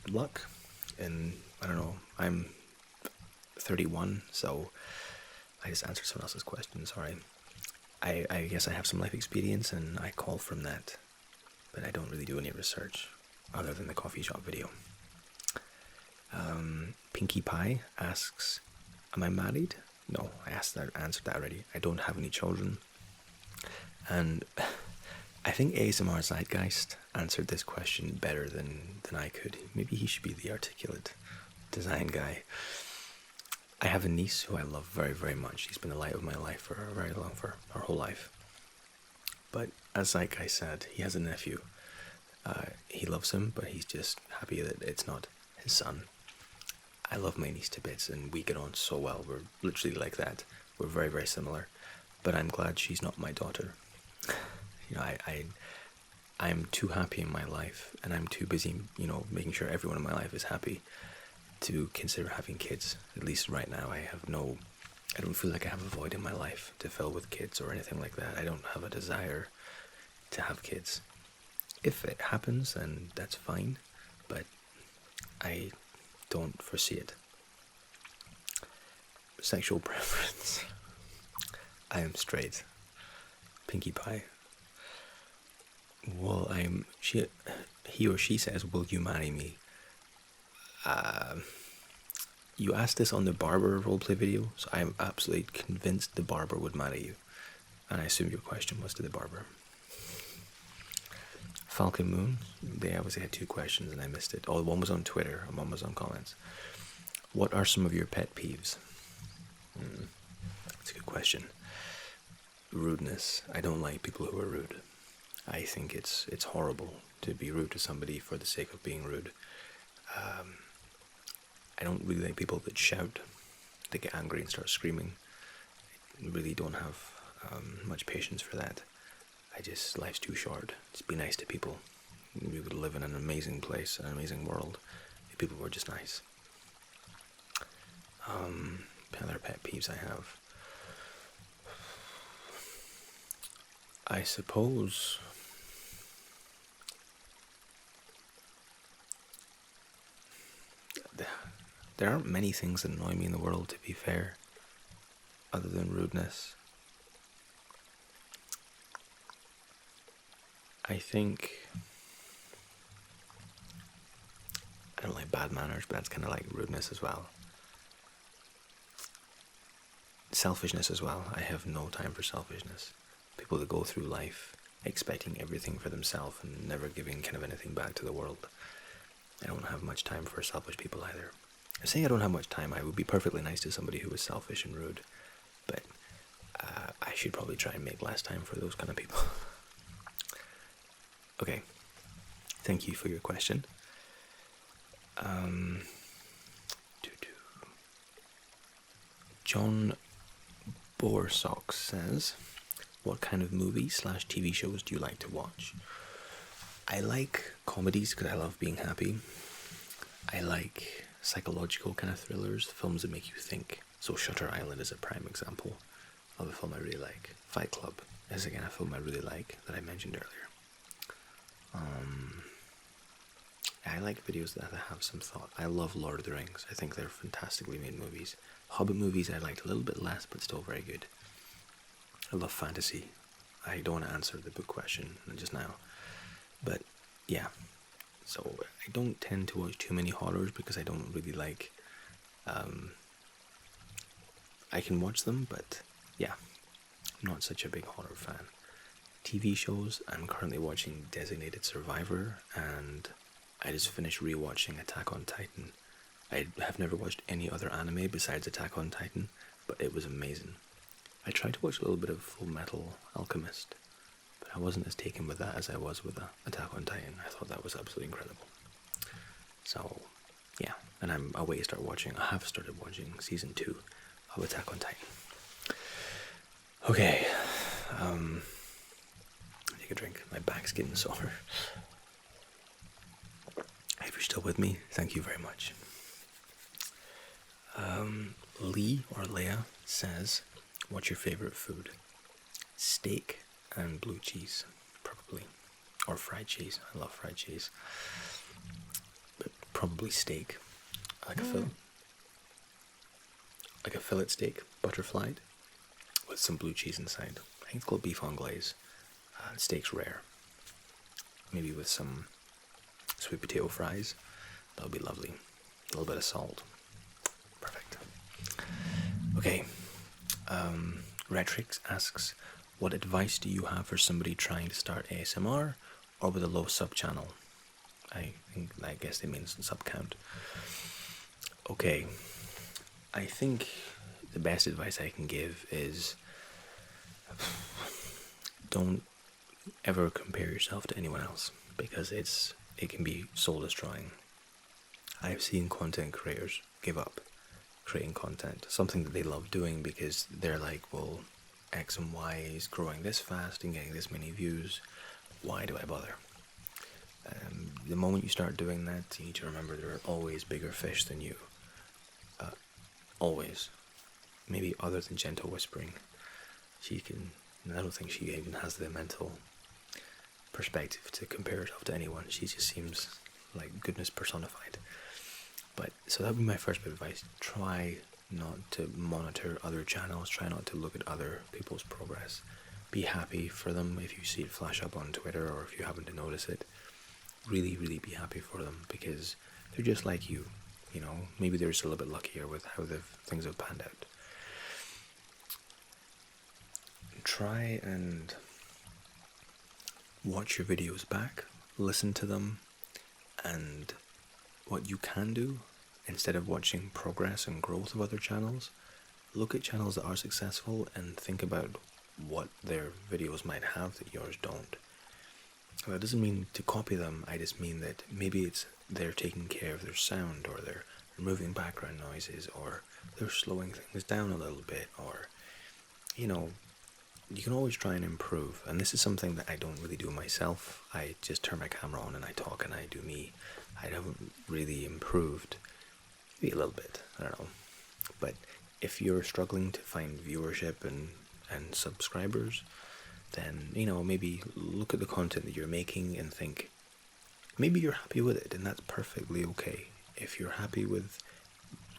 Speaker 1: Luck, and I don't know, I'm 31, so I just answered someone else's question, sorry. I guess I have some life experience and I call from that, but I don't really do any research other than the coffee shop video. Pinkie Pie asks, am I married? No, I answered that already. I don't have any children. And I think ASMR Zeitgeist answered this question better than I could. Maybe he should be the articulate design guy. I have a niece who I love very, very much. She's been the light of my life for her whole life. But as Zeitgeist said, he has a nephew. He loves him, but he's just happy that it's not his son. I love my niece to bits, and we get on so well. We're literally like that. We're very, very similar. But I'm glad she's not my daughter. You know, I'm too happy in my life, and I'm too busy, you know, making sure everyone in my life is happy to consider having kids. At least right now, I don't feel like I have a void in my life to fill with kids or anything like that. I don't have a desire to have kids. If it happens, then that's fine, but I don't foresee it. Sexual preference. I am straight. Pinkie Pie. Well, he or she says, will you marry me? You asked this on the barber roleplay video, so I'm absolutely convinced the barber would marry you. And I assume your question was to the barber. Falcon Moon, they obviously had two questions and I missed it. Oh, one was on Twitter and one was on comments. What are some of your pet peeves? That's a good question. Rudeness. I don't like people who are rude. I think it's horrible to be rude to somebody for the sake of being rude. I don't really like people that shout, that get angry and start screaming. I really don't have much patience for that. Life's too short. Just be nice to people. We would live in an amazing place, an amazing world, if people were just nice. Other pet peeves I have. I suppose there aren't many things that annoy me in the world, to be fair. other than rudeness. I think I don't like bad manners, but that's kind of like rudeness as well. Selfishness as well. I have no time for selfishness. People that go through life expecting everything for themselves and never giving kind of anything back to the world. I don't have much time for selfish people either. I'm saying I don't have much time. I would be perfectly nice to somebody who was selfish and rude, but I should probably try and make less time for those kind of people. Okay, thank you for your question. John Borsocks says, what kind of movies/TV shows do you like to watch? I like comedies because I love being happy. I like psychological kind of thrillers, films that make you think. So Shutter Island is a prime example of a film I really like. Fight Club is again a film I really like that I mentioned earlier. I like videos that have some thought. I love Lord of the Rings. I think they're fantastically made movies. Hobbit movies I liked a little bit less, but still very good. I love fantasy. I don't want to answer the book question just now. But yeah, so I don't tend to watch too many horrors because I don't really like, I can watch them, but yeah, I'm not such a big horror fan. TV shows, I'm currently watching Designated Survivor, and I just finished rewatching Attack on Titan. I have never watched any other anime besides Attack on Titan, but it was amazing. I tried to watch a little bit of Full Metal Alchemist, but I wasn't as taken with that as I was with Attack on Titan. I thought that was absolutely incredible. So, yeah, and I'm away to start watching. I have started watching season 2 of Attack on Titan. Okay, take a drink. My back's getting sore. If you're still with me, thank you very much. Lee or Leah says, what's your favorite food? Steak and blue cheese, probably. Or fried cheese. I love fried cheese. But probably steak. Like a fillet. Like a fillet steak, butterflied, with some blue cheese inside. I think it's called beef anglaise. Steak's rare. Maybe with some sweet potato fries. That would be lovely. A little bit of salt. Perfect. Okay. Retrix asks, what advice do you have for somebody trying to start ASMR or with a low sub channel? I guess they mean sub count. Okay. I think the best advice I can give is don't ever compare yourself to anyone else, because it can be soul destroying. I've seen content creators give up creating content, something that they love doing, because they're like, well, X and Y is growing this fast and getting this many views. Why do I bother? The moment you start doing that, you need to remember there are always bigger fish than you. Always. Maybe other than Gentle Whispering. I don't think she even has the mental perspective to compare herself to anyone. She just seems like goodness personified. But so that would be my first bit of advice. Try not to monitor other channels. Try not to look at other people's progress. Be happy for them if you see it flash up on Twitter, or if you happen to notice it. Really, really be happy for them, because they're just like you. You know, maybe they're just a little bit luckier with how things have panned out. Try and watch your videos back, listen to them, and what you can do, instead of watching progress and growth of other channels, look at channels that are successful and think about what their videos might have that yours don't. That doesn't mean to copy them, I just mean that maybe they're taking care of their sound, or they're removing background noises, or they're slowing things down a little bit, or, you know, you can always try and improve. And this is something that I don't really do myself. I just turn my camera on and I talk and I do me. I haven't really improved. Maybe a little bit, I don't know. But if you're struggling to find viewership and subscribers, then, you know, maybe look at the content that you're making and think, maybe you're happy with it, and that's perfectly okay. If you're happy with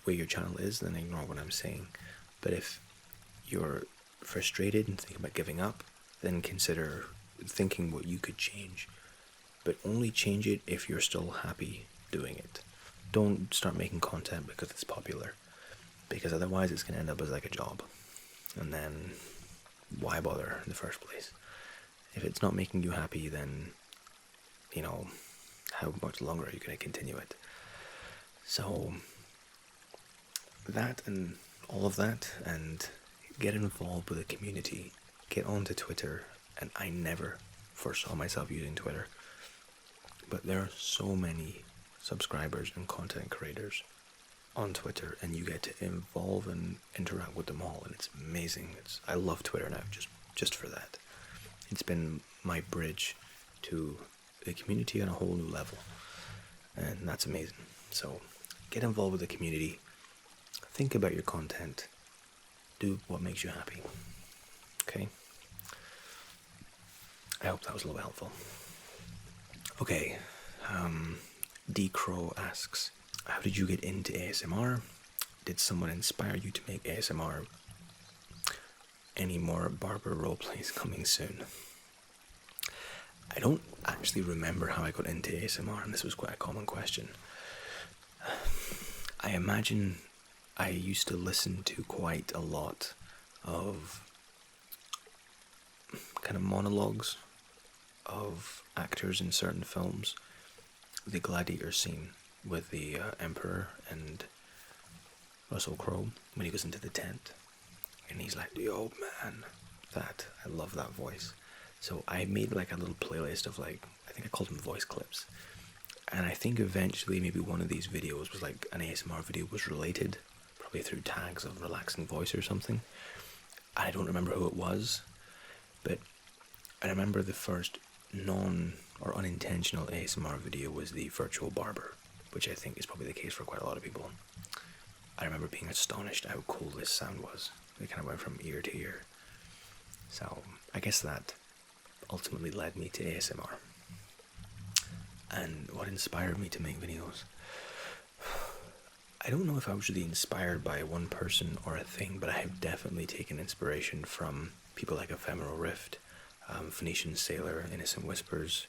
Speaker 1: where your channel is, then ignore what I'm saying. But if you're frustrated and think about giving up, then consider thinking what you could change. But only change it if you're still happy doing it. Don't start making content because it's popular, because otherwise it's going to end up as like a job. And then why bother in the first place? If it's not making you happy, then, you know, how much longer are you going to continue it? So, that and all of that, and get involved with the community. Get onto Twitter, and I never foresaw myself using Twitter. But there are so many subscribers and content creators on Twitter, and you get to involve and interact with them all, and it's amazing. I love Twitter now, just for that. It's been my bridge to the community on a whole new level, and that's amazing. So get involved with the community, think about your content, do what makes you happy. Okay? I hope that was a little helpful. Okay, D. Crow asks, how did you get into ASMR? Did someone inspire you to make ASMR? Any more barber roleplays coming soon? I don't actually remember how I got into ASMR, and this was quite a common question. I imagine I used to listen to quite a lot of kind of monologues of actors in certain films. The gladiator scene with the Emperor and Russell Crowe when he goes into the tent and he's like, the old man. I love that voice. So I made like a little playlist of like, I think I called them voice clips. And I think eventually maybe one of these videos was like an ASMR video was related, probably through tags of relaxing voice or something. I don't remember who it was, but I remember the first non or unintentional ASMR video was the virtual barber, which I think is probably the case for quite a lot of people. I remember being astonished how cool this sound was. It kind of went from ear to ear. So I guess that ultimately led me to ASMR. And what inspired me to make videos? I don't know if I was really inspired by one person or a thing, but I have definitely taken inspiration from people like Ephemeral Rift, Phoenician Sailor, Innocent Whispers,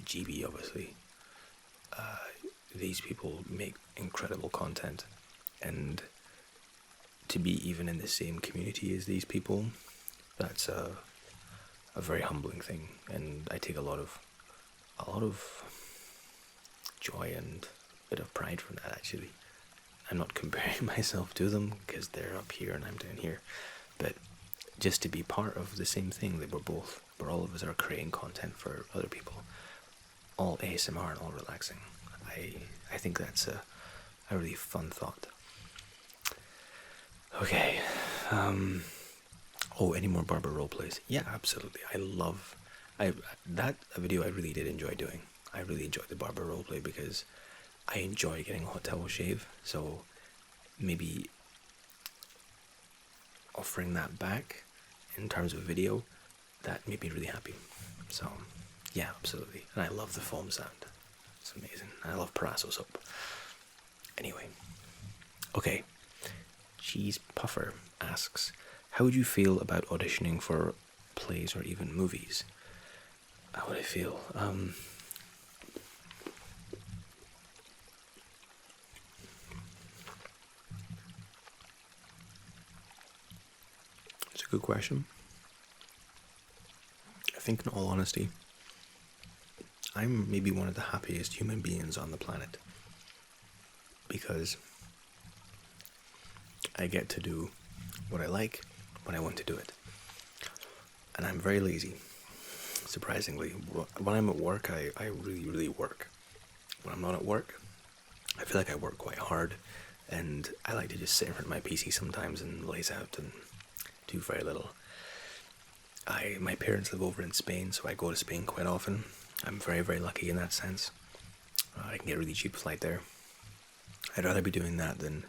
Speaker 1: GB obviously. These people make incredible content, and to be even in the same community as these people, that's a very humbling thing, and I take a lot of joy and a bit of pride from that, actually. I'm not comparing myself to them because they're up here and I'm down here, but just to be part of the same thing that we're all of us are creating content for other people, all ASMR and all relaxing. I think that's a really fun thought. Okay. Any more barber roleplays? Yeah, absolutely. That video I really did enjoy doing. I really enjoyed the barber roleplay because I enjoy getting a hot towel shave, so maybe offering that back in terms of video, that made me really happy. So, yeah, absolutely. And I love the foam sound. It's amazing. I love Parasso soap. Anyway. Okay. Cheese Puffer asks, how would you feel about auditioning for plays or even movies? How would I feel? It's a good question. I think in all honesty, I'm maybe one of the happiest human beings on the planet, because I get to do what I like when I want to do it. And I'm very lazy, surprisingly. When I'm at work, I really, really work. When I'm not at work, I feel like I work quite hard, and I like to just sit in front of my PC sometimes and laze out and do very little. My parents live over in Spain, so I go to Spain quite often. I'm very, very lucky in that sense. I can get a really cheap flight there. I'd rather be doing that than,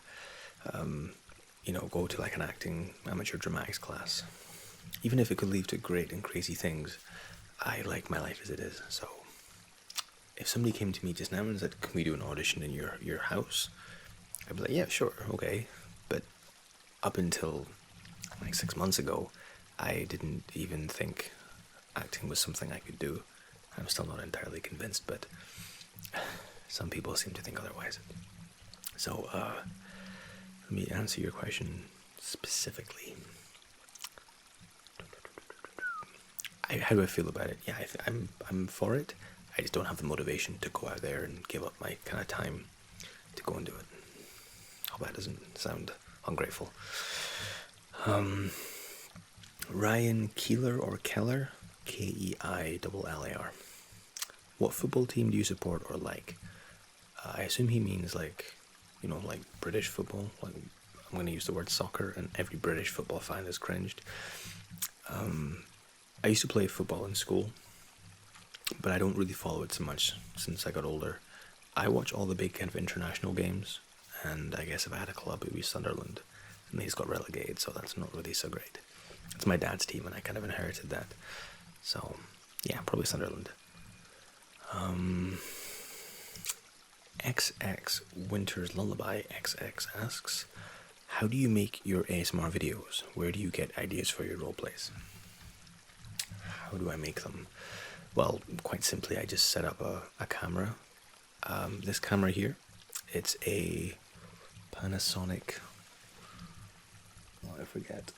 Speaker 1: go to like an acting amateur dramatics class. Even if it could lead to great and crazy things, I like my life as it is. So if somebody came to me just now and said, can we do an audition in your house? I'd be like, yeah, sure, okay. But up until like 6 months ago, I didn't even think acting was something I could do. I'm still not entirely convinced, but some people seem to think otherwise. So, let me answer your question specifically. How do I feel about it? Yeah, I'm for it. I just don't have the motivation to go out there and give up my kind of time to go and do it. Hope that doesn't sound ungrateful. Ryan Keeler or Keller, Keiillar. What football team do you support or like? I assume he means like, like British football. Like, I'm going to use the word soccer, and every British football fan is cringed. I used to play football in school, but I don't really follow it so much since I got older. I watch all the big kind of international games, and I guess if I had a club, it would be Sunderland, and they just got relegated, so that's not really so great. It's my dad's team, and I kind of inherited that. So, yeah, probably Sunderland. XX Winter's Lullaby XX asks, how do you make your ASMR videos? Where do you get ideas for your roleplays? How do I make them? Well, quite simply, I just set up a camera. This camera here, it's a Panasonic, I forget.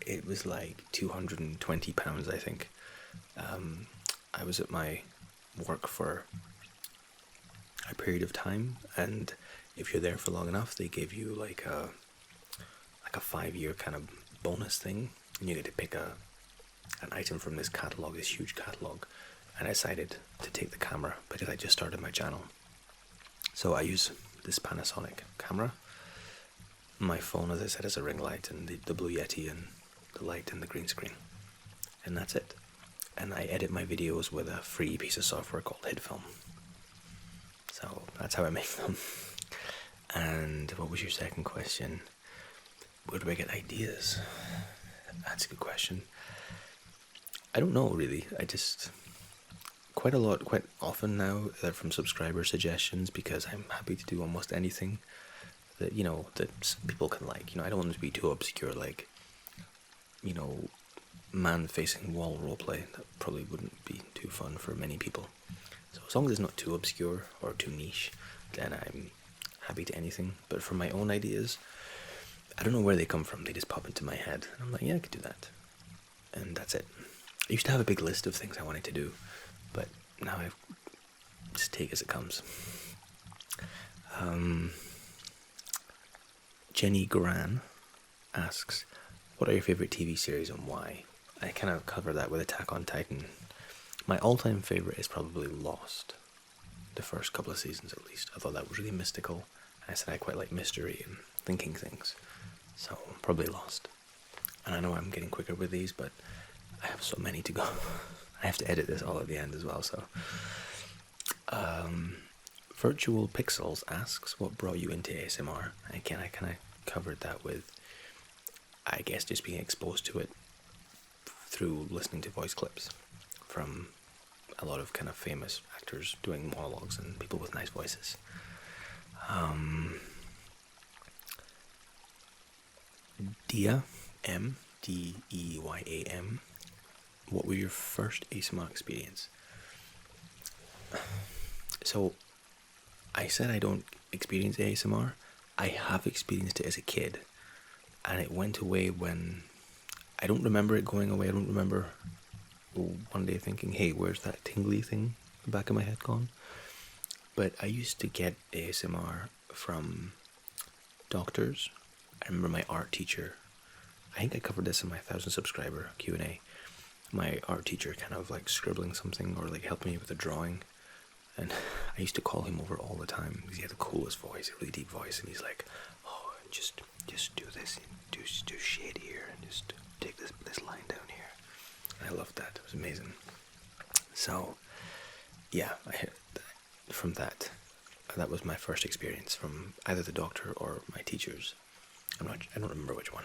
Speaker 1: It was like £220, I think. I was at my work for a period of time, and if you're there for long enough, they give you like a 5-year kind of bonus thing, and you get to pick an item from this catalog, this huge catalog. And I decided to take the camera because I just started my channel. So I use this Panasonic camera. My phone, as I said, is a ring light, and the Blue Yeti, and the light and the green screen. And that's it. And I edit my videos with a free piece of software called HidFilm. So that's how I make them. And what was your second question? Where do I get ideas? That's a good question. I don't know, really. I just... quite often now, they're from subscriber suggestions, because I'm happy to do almost anything that, that people can like. I don't want it to be too obscure, like, man-facing wall roleplay. That probably wouldn't be too fun for many people. So as long as it's not too obscure or too niche, then I'm happy to anything. But for my own ideas, I don't know where they come from. They just pop into my head. And I'm like, yeah, I could do that. And that's it. I used to have a big list of things I wanted to do, but now I just take as it comes. Jenny Gran asks, what are your favorite TV series and why? I kind of cover that with Attack on Titan. My all-time favorite is probably Lost. The first couple of seasons, at least. I thought that was really mystical. I said I quite like mystery and thinking things. So, probably Lost. And I know I'm getting quicker with these, but I have so many to go. I have to edit this all at the end as well, so. Virtual Pixels asks, what brought you into ASMR? Again, I kind of covered that with, I guess, just being exposed to it through listening to voice clips from a lot of kind of famous actors doing monologues and people with nice voices. Dia M, Deeyam, what was your first ASMR experience? So, I said I don't experience ASMR. I have experienced it as a kid, and it went away when... I don't remember it going away. I don't remember one day thinking, hey, where's that tingly thing in the back of my head gone? But I used to get ASMR from doctors. I remember my art teacher, I think I covered this in my 1,000 subscriber Q&A, my art teacher kind of like scribbling something or like helping me with a drawing, and I used to call him over all the time because he had the coolest voice, a really deep voice, and he's like, oh, just do this, do shade here, and just take this line down here. And I loved that. It was amazing. So yeah, from that was my first experience from either the doctor or my teachers. I don't remember which one.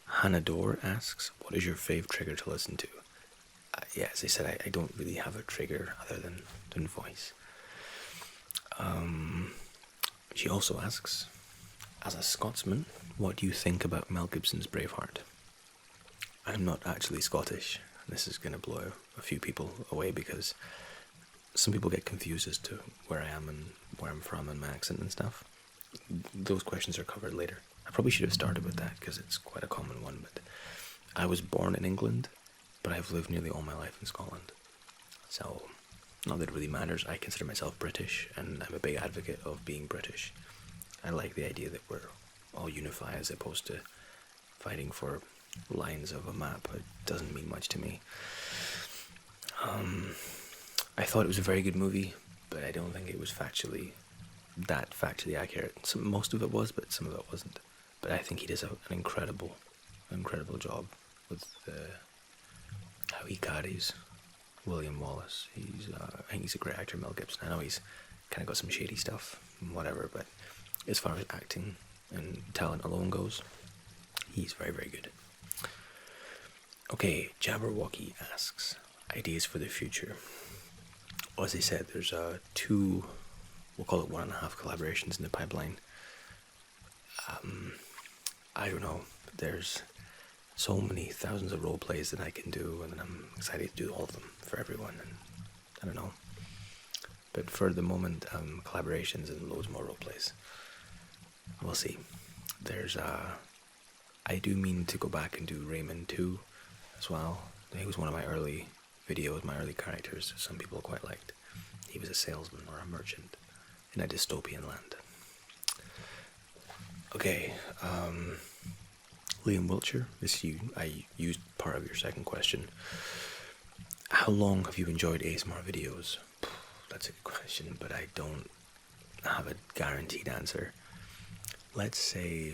Speaker 1: Hannah Dorr asks, what is your fave trigger to listen to? Yeah, as I said, I don't really have a trigger other than voice. She also asks, As a Scotsman, what do you think about Mel Gibson's Braveheart? I'm not actually Scottish. This is going to blow a few people away because some people get confused as to where I am and where I'm from and my accent and stuff. Those questions are covered later. I probably should have started with that because it's quite a common one, but I was born in England, but I've lived nearly all my life in Scotland. So, not that it really matters. I consider myself British, and I'm a big advocate of being British. I like the idea that we're all unified as opposed to fighting for lines of a map. It doesn't mean much to me. I thought it was a very good movie, but I don't think it was factually accurate. Most of it was, but some of it wasn't. But I think he does an incredible job with how he carries William Wallace. I think he's a great actor, Mel Gibson. I know he's kind of got some shady stuff and whatever, but as far as acting and talent alone goes, he's very, very good. Okay, Jabberwocky asks, ideas for the future. Well, as I said, there's two, we'll call it 1.5 collaborations in the pipeline. I don't know, there's so many thousands of role plays that I can do, and I'm excited to do all of them for everyone, and I don't know. But for the moment, collaborations and loads more role plays. We'll see. There's I do mean to go back and do Raymond 2 as well. He was one of my early videos, my early characters, some people quite liked. He was a salesman or a merchant in a dystopian land. Okay, Liam Wiltshire, I used part of your second question. How long have you enjoyed ASMR videos? That's a good question, but I don't have a guaranteed answer. Let's say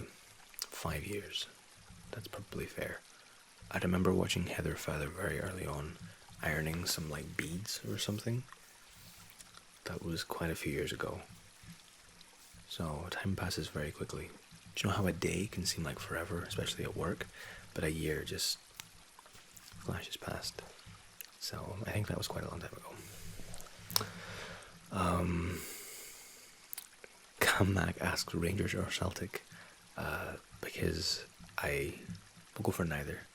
Speaker 1: 5 years. That's probably fair. I remember watching Heather Feather very early on, ironing some like beads or something. That was quite a few years ago. So time passes very quickly. Do you know how a day can seem like forever, especially at work? But a year just flashes past. So I think that was quite a long time ago. Kamak asks Rangers or Celtic, because I will go for neither.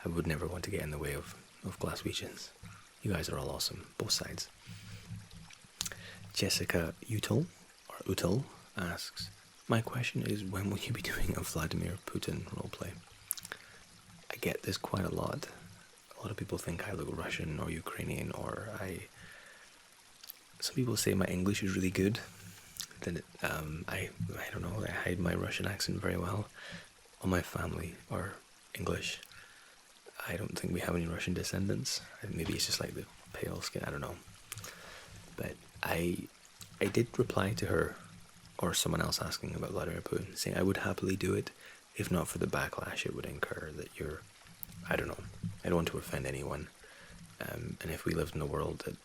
Speaker 1: I would never want to get in the way of Glaswegians. You guys are all awesome, both sides. Jessica Util asks, my question is, when will you be doing a Vladimir Putin roleplay? I get this quite a lot. A lot of people think I look Russian or Ukrainian, or some people say my English is really good. Then I don't know, I hide my Russian accent very well. All my family are English. I don't think we have any Russian descendants. Maybe it's just like the pale skin, I don't know. But I did reply to her, or someone else asking about Vladimir Putin, saying I would happily do it, if not for the backlash it would incur, that you're, I don't know, I don't want to offend anyone. And if we lived in a world that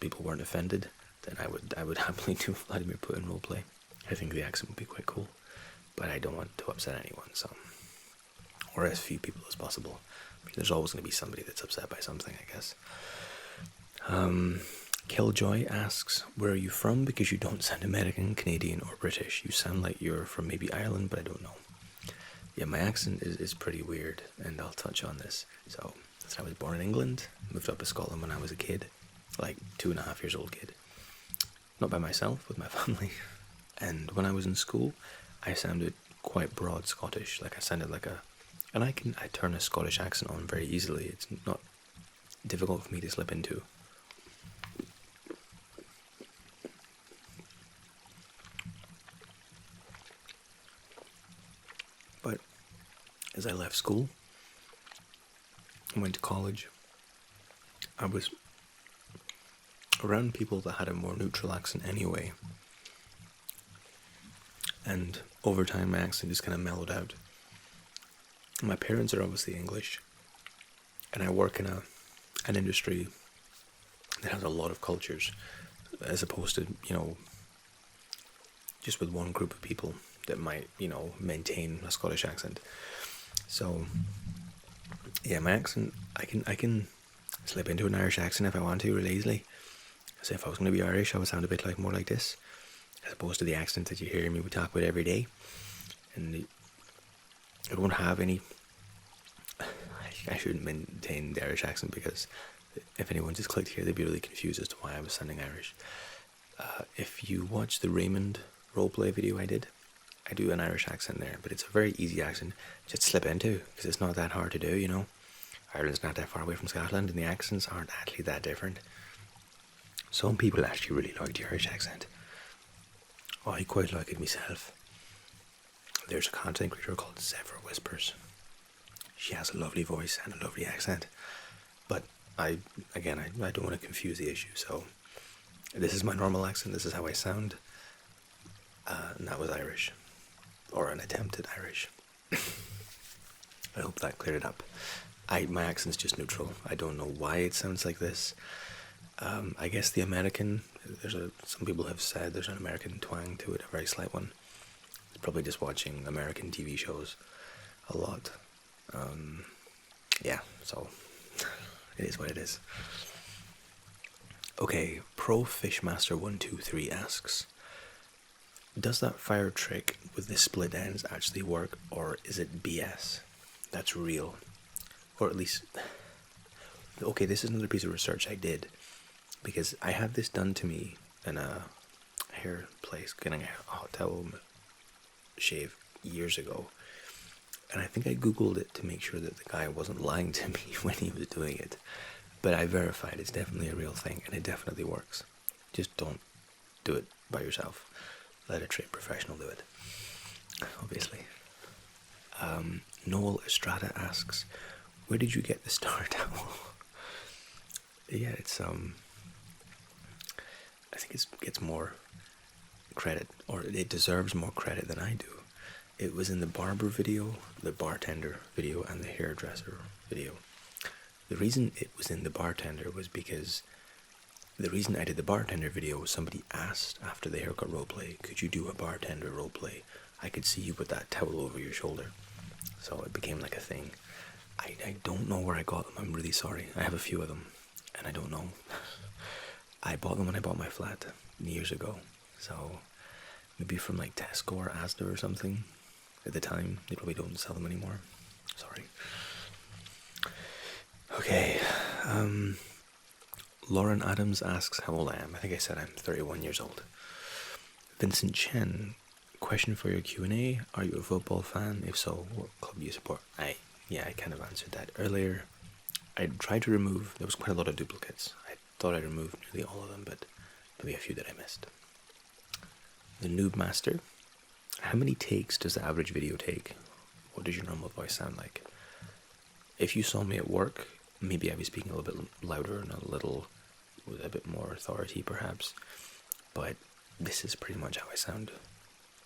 Speaker 1: people weren't offended, then I would happily do Vladimir Putin roleplay. I think the accent would be quite cool, but I don't want to upset anyone, so, or as few people as possible. There's always going to be somebody that's upset by something, I guess. Killjoy asks, where are you from? Because you don't sound American, Canadian, or British. You sound like you're from maybe Ireland, but I don't know. Yeah, my accent is pretty weird, and I'll touch on this. So I was born in England, moved up to Scotland when I was a kid, like 2.5 years old kid. Not by myself, with my family. And when I was in school, I sounded quite broad Scottish. Like I sounded like and I turn a Scottish accent on very easily. It's not difficult for me to slip into. But as I left school and went to college, I was around people that had a more neutral accent anyway. And over time my accent just kind of mellowed out. My parents are obviously English, and I work in an industry that has a lot of cultures, as opposed to, just with one group of people that might, maintain a Scottish accent. So, yeah, my accent, I can slip into an Irish accent if I want to really easily. So if I was going to be Irish, I would sound a bit more like this, as opposed to the accent that you hear me talk about every day. and I don't have any. I shouldn't maintain the Irish accent, because if anyone just clicked here, they'd be really confused as to why I was sounding Irish. If you watch the Raymond roleplay video I did, I do an Irish accent there, but it's a very easy accent just to slip into, because it's not that hard to do, you know. Ireland's not that far away from Scotland, and the accents aren't actually that different. Some people actually really like the Irish accent. I quite like it myself. There's a content creator called Zephyr Whispers. She has a lovely voice and a lovely accent, but I don't want to confuse the issue, so this is my normal accent, this is how I sound, and that was Irish, or an attempted Irish. I hope that cleared it up. My accent's just neutral. I don't know why it sounds like this. I guess the American, some people have said there's an American twang to it, a very slight one. It's probably just watching American TV shows a lot. Yeah, so it is what it is. Okay, Pro Fishmaster 123 asks, does that fire trick with the split ends actually work, or is it BS? That's real. Or at least, okay, this is another piece of research I did, because I had this done to me in a hair place, getting a hot towel shave years ago. And I think I googled it to make sure that the guy wasn't lying to me when he was doing it. But I verified it's definitely a real thing, and it definitely works. Just don't do it by yourself. Let a trained professional do it, obviously. Noel Estrada asks, where did you get the star towel? Yeah, it's I think it gets more credit, or it deserves more credit than I do. It was in the barber video, the bartender video, and the hairdresser video. The reason it was in the bartender was because the reason I did the bartender video was somebody asked after the haircut roleplay, could you do a bartender roleplay? I could see you with that towel over your shoulder. So it became like a thing. I don't know where I got them. I'm really sorry. I have a few of them, and I don't know. I bought them when I bought my flat years ago. So maybe from like Tesco or Asda or something. At the time, they probably don't sell them anymore. Sorry. Okay. Lauren Adams asks how old I am. I think I said I'm 31 years old. Vincent Chen, question for your Q&A. Are you a football fan? If so, what club do you support? I kind of answered that earlier. I tried to remove, there was quite a lot of duplicates. I thought I removed nearly all of them, but maybe a few that I missed. The Noob Master, how many takes does the average video take? What does your normal voice sound like? If you saw me at work, maybe I'd be speaking a little bit louder and with a bit more authority perhaps, but this is pretty much how I sound.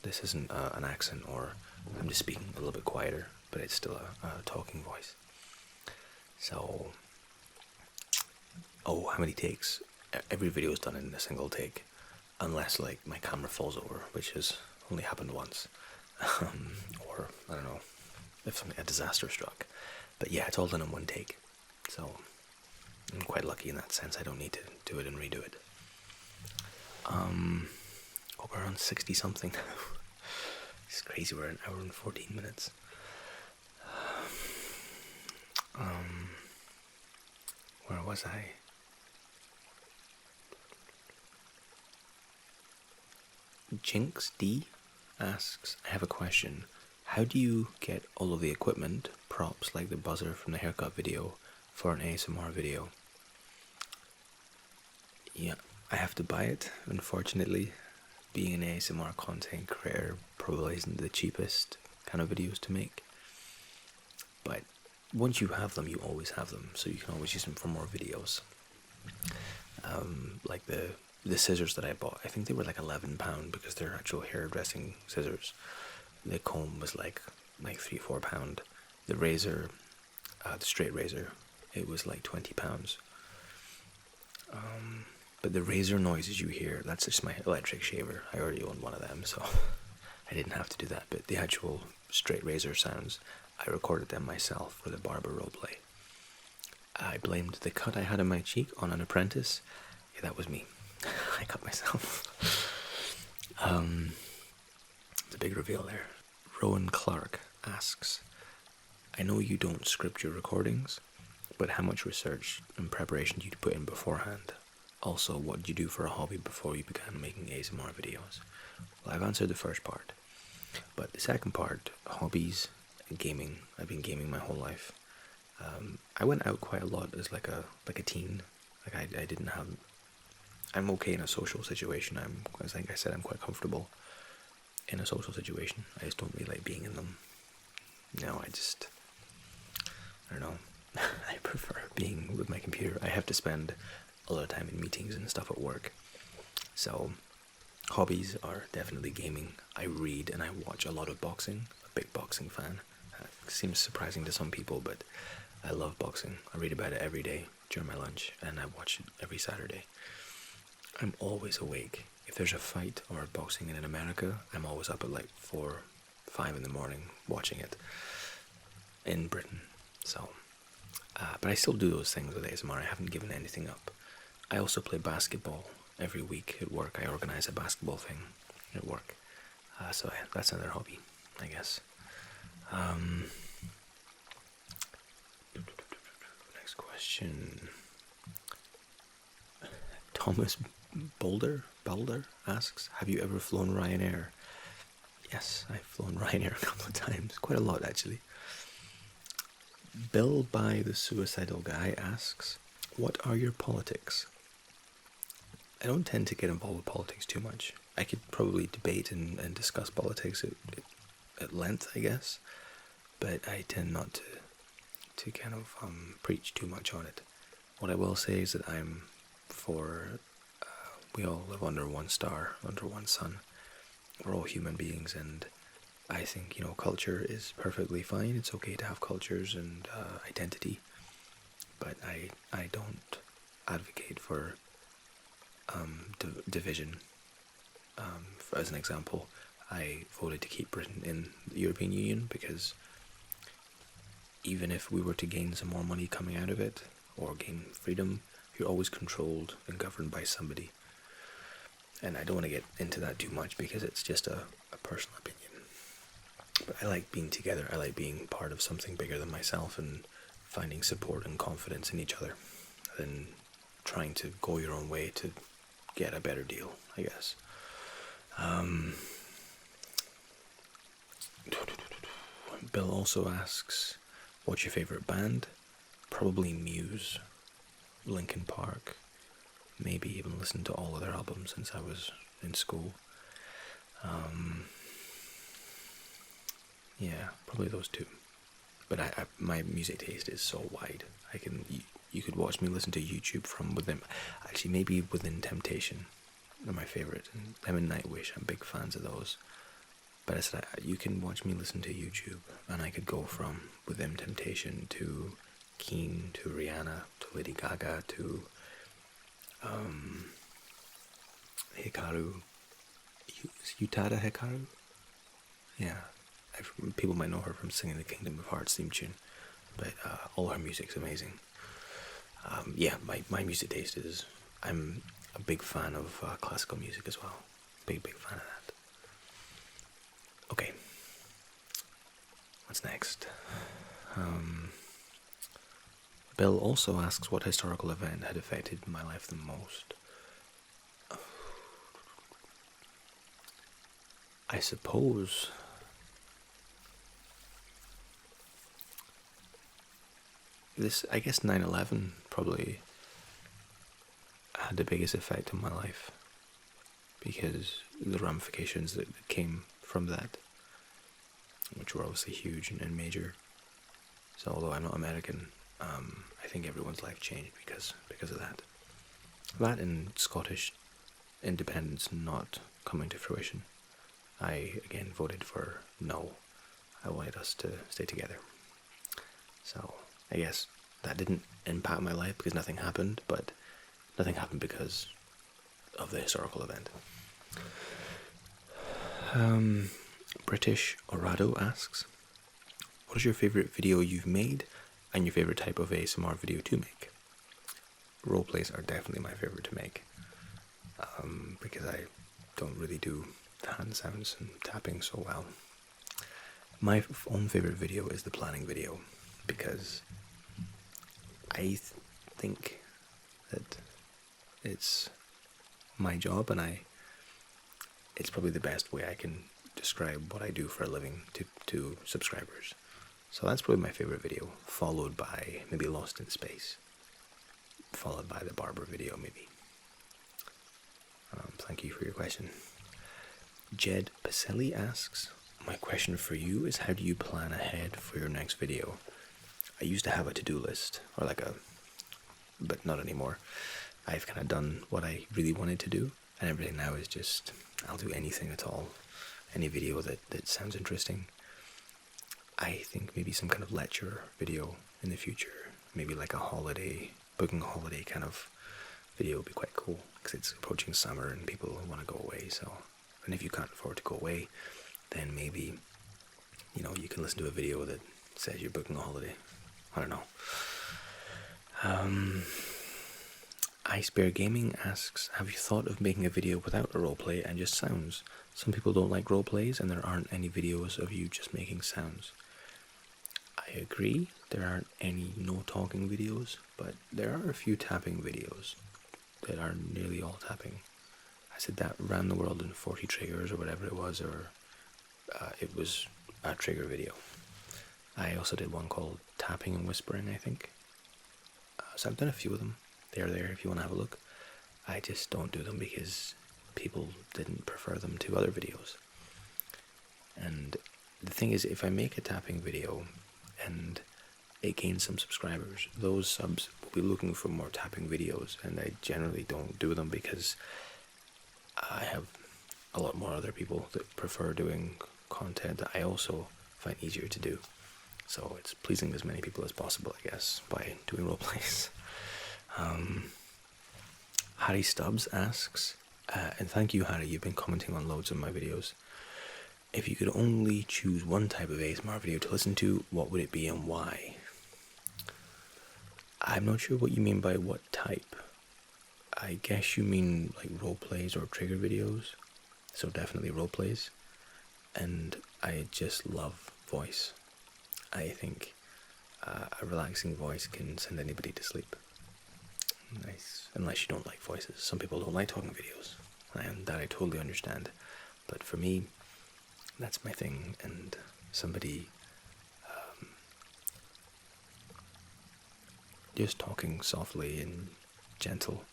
Speaker 1: This isn't an accent, or I'm just speaking a little bit quieter, but it's still a talking voice. So, how many takes? Every video is done in a single take, unless like my camera falls over, which has only happened once, or I don't know, if a disaster struck. But yeah, it's all done in one take, so I'm quite lucky in that sense. I don't need to do it and redo it. We're on 60 something. It's crazy, we're an hour and 14 minutes. Where was I? Jinx D asks, I have a question. How do you get all of the equipment, props like the buzzer from the haircut video, for an ASMR video? Yeah, I have to buy it, unfortunately. Being an ASMR content creator probably isn't the cheapest kind of videos to make. But once you have them, you always have them, so you can always use them for more videos. Like the scissors that I bought, I think they were like £11 because they're actual hairdressing scissors. The comb was like £3-4. The razor, the straight razor, it was like £20. But the razor noises you hear, that's just my electric shaver. I already owned one of them, so I didn't have to do that. But the actual straight razor sounds, I recorded them myself for the barber roleplay. I blamed the cut I had on my cheek on an apprentice. Yeah, that was me. I cut myself. It's a big reveal there. Rowan Clark asks, I know you don't script your recordings, but how much research and preparation do you put in beforehand? Also, what did you do for a hobby before you began making ASMR videos? Well, I've answered the first part, but the second part, hobbies and gaming. I've been gaming my whole life. I went out quite a lot as like a teen. Like I didn't have. I'm okay in a social situation. I think I said I'm quite comfortable in a social situation. I just don't really like being in them. No, I don't know. I prefer being with my computer. I have to spend a lot of time in meetings and stuff at work. So, hobbies are definitely gaming. I read and I watch a lot of boxing. A big boxing fan. Seems surprising to some people, but I love boxing. I read about it every day during my lunch, and I watch it every Saturday. I'm always awake. If there's a fight or boxing in America, I'm always up at like 4, 5 in the morning watching it in Britain. So, but I still do those things with ASMR. I haven't given anything up. I also play basketball every week at work. I organize a basketball thing at work. So that's another hobby, I guess. Next question. Thomas Boulder asks, have you ever flown Ryanair? Yes, I've flown Ryanair a couple of times. Quite a lot, actually. Bill by the Suicidal Guy asks, what are your politics? I don't tend to get involved with politics too much. I could probably debate and discuss politics at length, I guess, but I tend not to kind of preach too much on it. What I will say is that I'm for, we all live under one star, under one sun. We're all human beings, and I think, culture is perfectly fine. It's okay to have cultures and identity, but I don't advocate for division. As an example, I voted to keep Britain in the European Union because even if we were to gain some more money coming out of it, or gain freedom, you're always controlled and governed by somebody. And I don't want to get into that too much because it's just a personal opinion. But I like being together. I like being part of something bigger than myself and finding support and confidence in each other than trying to go your own way to get a better deal, I guess. Bill also asks, what's your favorite band? Probably Muse, Linkin Park, maybe even listen to all of their albums since I was in school. Yeah, probably those two. But my music taste is so wide. You could watch me listen to YouTube from Within, actually maybe Within Temptation. They're my favorite. And them and Nightwish, I'm big fans of those. But I said, you can watch me listen to YouTube, and I could go from Within Temptation to Keen to Rihanna to Lady Gaga to Hikaru. Utada Hikaru? Yeah. People might know her from singing the Kingdom of Hearts theme tune, but all her music's amazing. Yeah, my music taste is, I'm a big fan of classical music as well. Big fan of that. Okay. What's next? Bill also asks what historical event had affected my life the most. I suppose I guess 9/11 probably had the biggest effect on my life because the ramifications that came from that, which were obviously huge and major. So although I'm not American, I think everyone's life changed because of that. That and Scottish independence not coming to fruition. I again voted for no. I wanted us to stay together. So I guess that didn't impact my life because nothing happened, but nothing happened because of the historical event. British Orado asks, what is your favorite video you've made and your favorite type of ASMR video to make? Roleplays are definitely my favorite to make because I don't really do hand sounds and tapping so well. My own favorite video is the planning video, because I think that it's my job, and it's probably the best way I can describe what I do for a living to subscribers. So that's probably my favorite video, followed by maybe Lost in Space, followed by the barber video maybe. Thank you for your question. Jed Pacelli asks, my question for you is, how do you plan ahead for your next video? I used to have a to-do list, or but not anymore. I've kind of done what I really wanted to do, and everything now is just, I'll do anything at all. Any video that sounds interesting. I think maybe some kind of lecture video in the future, maybe like booking a holiday kind of video would be quite cool, because it's approaching summer and people want to go away. So, and if you can't afford to go away, then maybe, you can listen to a video that says you're booking a holiday. I don't know. Ice Bear Gaming asks, have you thought of making a video without a roleplay and just sounds? Some people don't like roleplays, and there aren't any videos of you just making sounds. I agree, there aren't any no talking videos, but there are a few tapping videos that are nearly all tapping. I said that Ran the World in 40 Triggers or whatever it was, or it was a trigger video. I also did one called Tapping and Whispering, I think. So I've done a few of them. They're there if you want to have a look. I just don't do them because people didn't prefer them to other videos. And the thing is, if I make a tapping video and it gains some subscribers, those subs will be looking for more tapping videos, and I generally don't do them because I have a lot more other people that prefer doing content that I also find easier to do. So it's pleasing as many people as possible, I guess, by doing roleplays. Harry Stubbs asks, and thank you, Harry, you've been commenting on loads of my videos. If you could only choose one type of ASMR video to listen to, what would it be and why? I'm not sure what you mean by what type. I guess you mean like roleplays or trigger videos. So definitely roleplays. And I just love voice. I think a relaxing voice can send anybody to sleep. Nice. Unless you don't like voices. Some people don't like talking videos, and that I totally understand. But for me, that's my thing. And somebody just talking softly and gentle,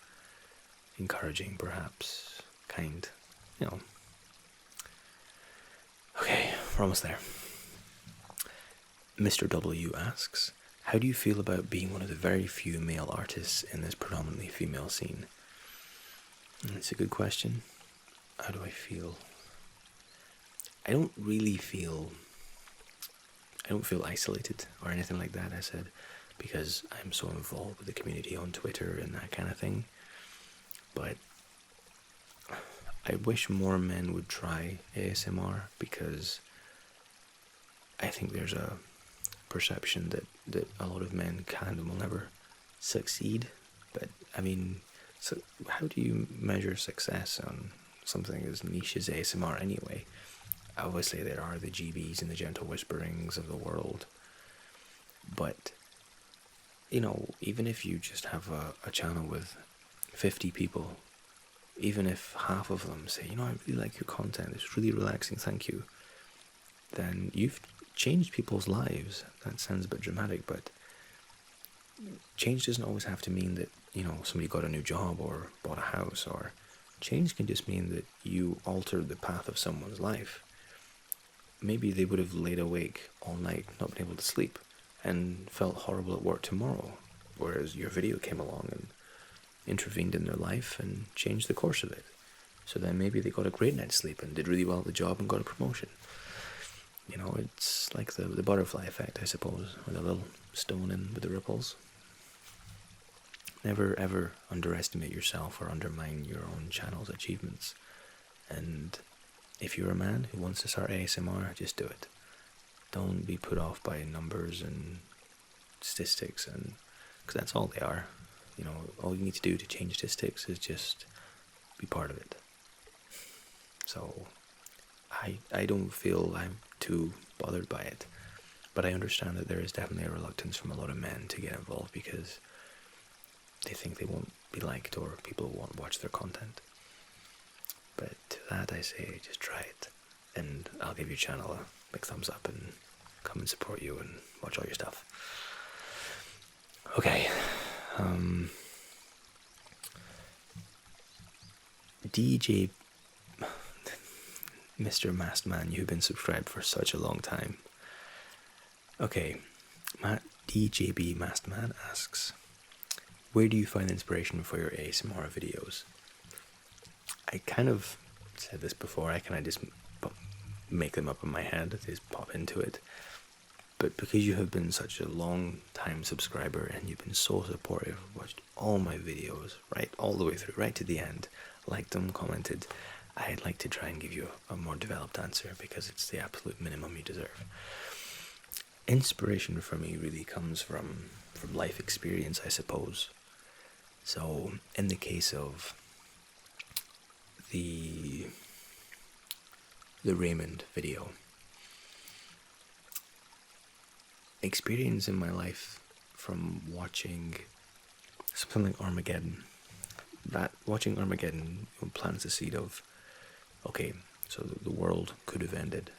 Speaker 1: encouraging, perhaps, kind, Okay, we're almost there. Mr. W asks, how do you feel about being one of the very few male artists in this predominantly female scene? It's a good question. How do I feel? I don't feel isolated or anything like that, I said, because I'm so involved with the community on Twitter and that kind of thing. But I wish more men would try ASMR, because I think there's a perception that a lot of men can and will never succeed. But I mean, so how do you measure success on something as niche as ASMR anyway? Obviously there are the GBs and the gentle whisperings of the world, but even if you just have a channel with 50 people, even if half of them say, I really like your content, it's really relaxing, thank you, then you've changed people's lives. That sounds a bit dramatic, but change doesn't always have to mean that, somebody got a new job or bought a house, or change can just mean that you altered the path of someone's life. Maybe they would have laid awake all night, not been able to sleep, and felt horrible at work tomorrow, whereas your video came along and intervened in their life and changed the course of it. So then maybe they got a great night's sleep and did really well at the job and got a promotion. It's like the butterfly effect, I suppose, with a little stone in with the ripples. Never ever underestimate yourself or undermine your own channel's achievements. And if you're a man who wants to start ASMR, just do it. Don't be put off by numbers and statistics, because that's all they are. All you need to do to change statistics is just be part of it. So I don't feel I'm too bothered by it. But I understand that there is definitely a reluctance from a lot of men to get involved because they think they won't be liked or people won't watch their content. But to that I say, just try it, and I'll give your channel a big thumbs up and come and support you and watch all your stuff. Okay. DJ Mr. Masked Man, you've been subscribed for such a long time. Okay, DJB Masked Man asks, where do you find inspiration for your ASMR videos? I kind of said this before, I kind of just make them up in my head, just pop into it. But because you have been such a long time subscriber and you've been so supportive, watched all my videos, right, all the way through, right to the end, liked them, commented, I'd like to try and give you a more developed answer because it's the absolute minimum you deserve. Inspiration for me really comes from life experience, I suppose. So, in the case of the Raymond video, experience in my life from watching something like Armageddon. That watching Armageddon plants the seed of, okay, so the world could have ended.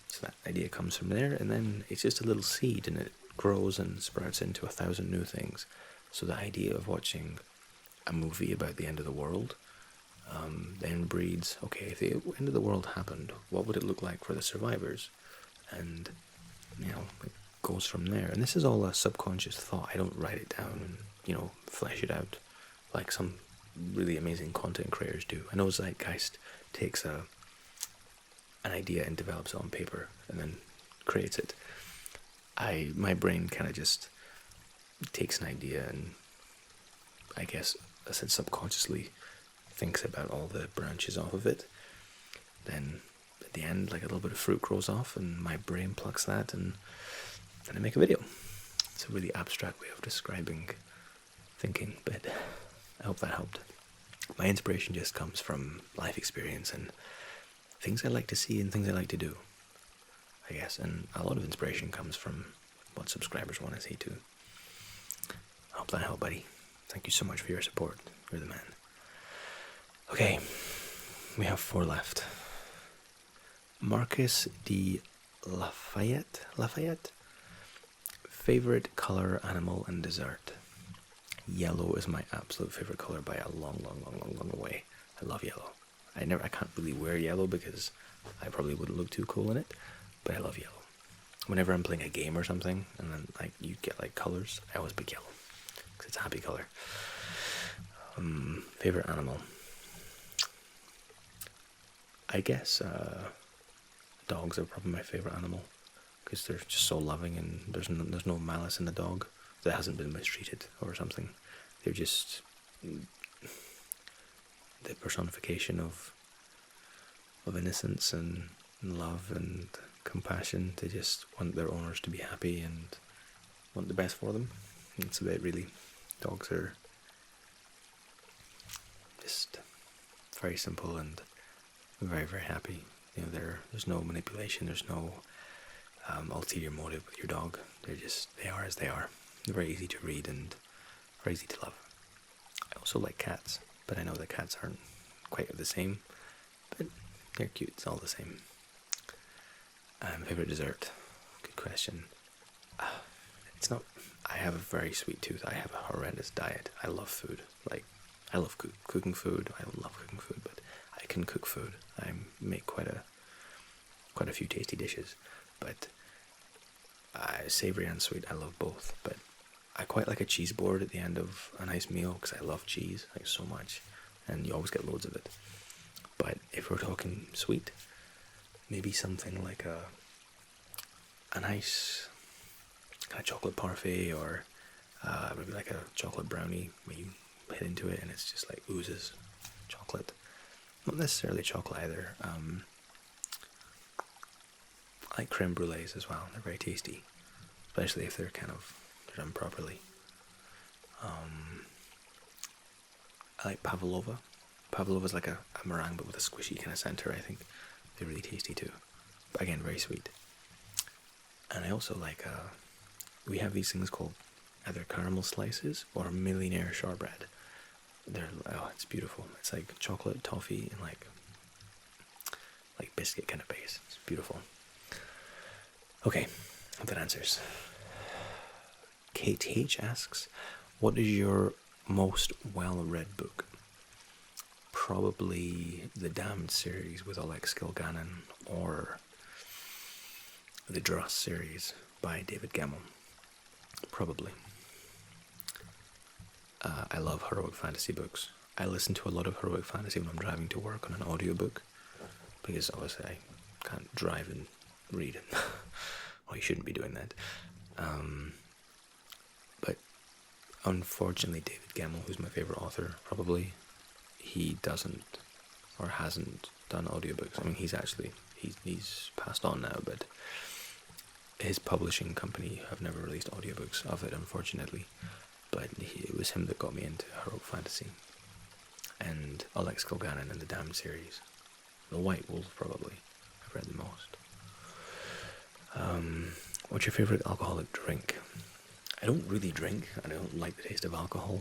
Speaker 1: So that idea comes from there, and then it's just a little seed, and it grows and sprouts into 1,000 new things. So the idea of watching a movie about the end of the world then breeds, okay, if the end of the world happened, what would it look like for the survivors? And, it goes from there. And this is all a subconscious thought. I don't write it down and, flesh it out like some really amazing content creators do. I know Zeitgeist takes an idea and develops it on paper and then creates it. My brain kind of just takes an idea and, I guess, I said subconsciously thinks about all the branches off of it. Then at the end, like a little bit of fruit grows off, and my brain plucks that, and then I make a video. It's a really abstract way of describing thinking, but I hope that helped. My inspiration just comes from life experience and things I like to see and things I like to do, I guess. And a lot of inspiration comes from what subscribers want to see too. I hope that helped, buddy. Thank you so much for your support. You're the man. Okay, we have 4 left. Marcus D. Lafayette. Favorite color, animal, and dessert. Yellow is my absolute favorite color by a long way. I love yellow. I can't really wear yellow because I probably wouldn't look too cool in it, but I love yellow. Whenever I'm playing a game or something, and then you get colors, I always pick yellow because it's a happy color. Favorite animal. I guess dogs are probably my favorite animal because they're just so loving and there's no malice in the dog that hasn't been mistreated or something. They're just the personification of innocence and love and compassion. They just want their owners to be happy and want the best for them. That's about it, really. Dogs are just very simple and very, very happy. There's no manipulation, there's no ulterior motive with your dog. They are as they are. They're very easy to read and very easy to love. I also like cats, but I know that cats aren't quite the same, but they're cute, it's all the same. Favorite dessert? Good question. It's not, I have a very sweet tooth. I have a horrendous diet. I love food. I love cooking food. I don't love cooking food, but I can cook food. I make quite a few tasty dishes, but savory and sweet, I love both. But I quite like a cheese board at the end of a nice meal because I love cheese so much, and you always get loads of it. But if we're talking sweet, maybe something like a nice kind of chocolate parfait, or maybe like a chocolate brownie where you hit into it and it's just oozes chocolate. Not necessarily chocolate either. I like creme brulees as well. They're very tasty, especially if they're done properly. I like pavlova. Pavlova is like a meringue but with a squishy kind of center. I think they're really tasty too. But again, very sweet. And I also like, we have these things called either caramel slices or millionaire shortbread. It's beautiful. It's like chocolate, toffee, and like biscuit kind of base. It's beautiful. Okay, that answers. Kate H asks, what is your most well-read book? Probably the Damned series with Alex Kilgannon, or the Dross series by David Gemmell. Probably. I love heroic fantasy books. I listen to a lot of heroic fantasy when I'm driving to work on an audiobook, because obviously I can't drive and read. Well, you shouldn't be doing that. But unfortunately, David Gemmell, who's my favorite author, probably, he doesn't or hasn't done audiobooks. I mean, he's passed on now, but his publishing company have never released audiobooks of it, unfortunately. But it was him that got me into heroic fantasy. And Alex Kilgannon in the Damned series. The White Wolf, probably. I've read the most. What's your favourite alcoholic drink? I don't really drink. I don't like the taste of alcohol.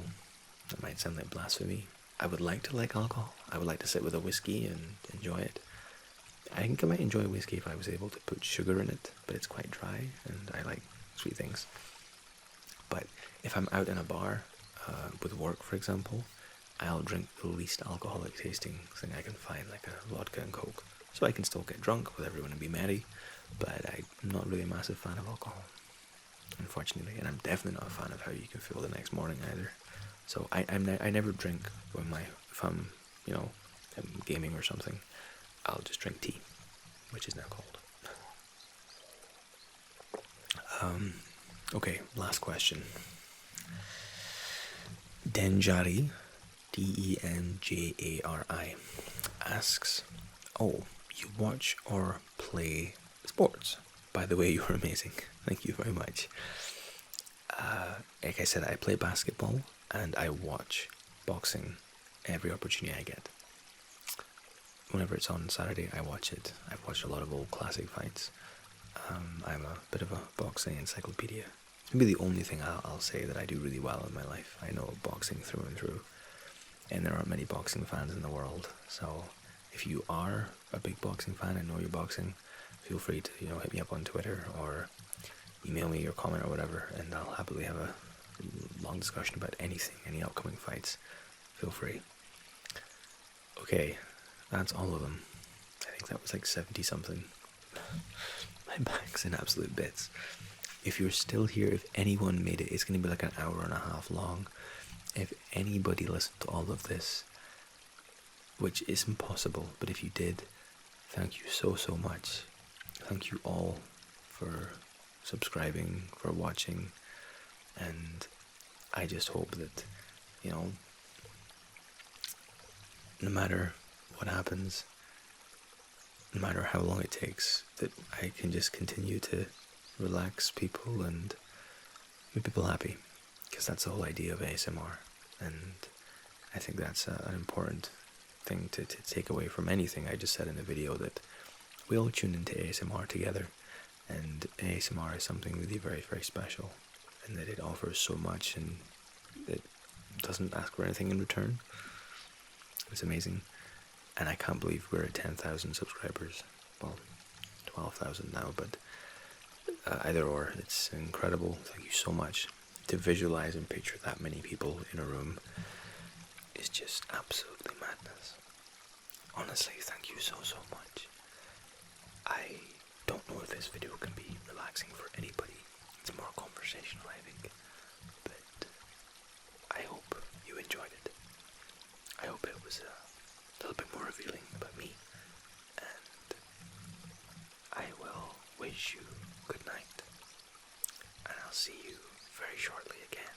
Speaker 1: That might sound like blasphemy. I would like to like alcohol. I would like to sit with a whiskey and enjoy it. I think I might enjoy whiskey if I was able to put sugar in it, but it's quite dry, and I like sweet things. But if I'm out in a bar, with work, for example, I'll drink the least alcoholic tasting thing I can find, like a vodka and Coke. So I can still get drunk with everyone and be merry, but I'm not really a massive fan of alcohol, unfortunately. And I'm definitely not a fan of how you can feel the next morning either. So I never drink if I'm gaming or something. I'll just drink tea, which is now cold. Okay, last question. Denjari, Denjari, asks, oh, you watch or play sports? By the way, you're amazing. Thank you very much. Like I said, I play basketball and I watch boxing every opportunity I get. Whenever it's on Saturday, I watch it. I've watched a lot of old classic fights. I'm a bit of a boxing encyclopedia. It's maybe the only thing I'll say that I do really well in my life. I know boxing through and through, and there aren't many boxing fans in the world. So if you are a big boxing fan and know you're boxing, feel free to hit me up on Twitter or email me your comment or whatever, and I'll happily have a long discussion about anything, any upcoming fights. Feel free. Okay, that's all of them. I think that was like 70 something. My back's in absolute bits. If you're still here, if anyone made it, it's going to be like an hour and a half long. If anybody listened to all of this, which is impossible, but if you did, thank you so much. Thank you all for subscribing, for watching, and I just hope that, no matter what happens, no matter how long it takes, that I can just continue to relax people and make people happy, because that's the whole idea of ASMR, and I think that's an important thing to take away from anything I just said in the video, that we all tune into ASMR together, and ASMR is something really very, very special, and that it offers so much, and it doesn't ask for anything in return. It's amazing. And I can't believe we're at 10,000 subscribers. Well, 12,000 now, but either or, it's incredible. Thank you so much. To visualize and picture that many people in a room is just absolutely madness. Honestly, thank you so much. I don't know if this video can be relaxing for anybody. It's more conversational, I think. But I hope you enjoyed it. I hope it was a little bit more revealing about me, and I will wish you good night, and I'll see you very shortly again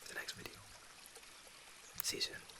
Speaker 1: for the next video. See you soon.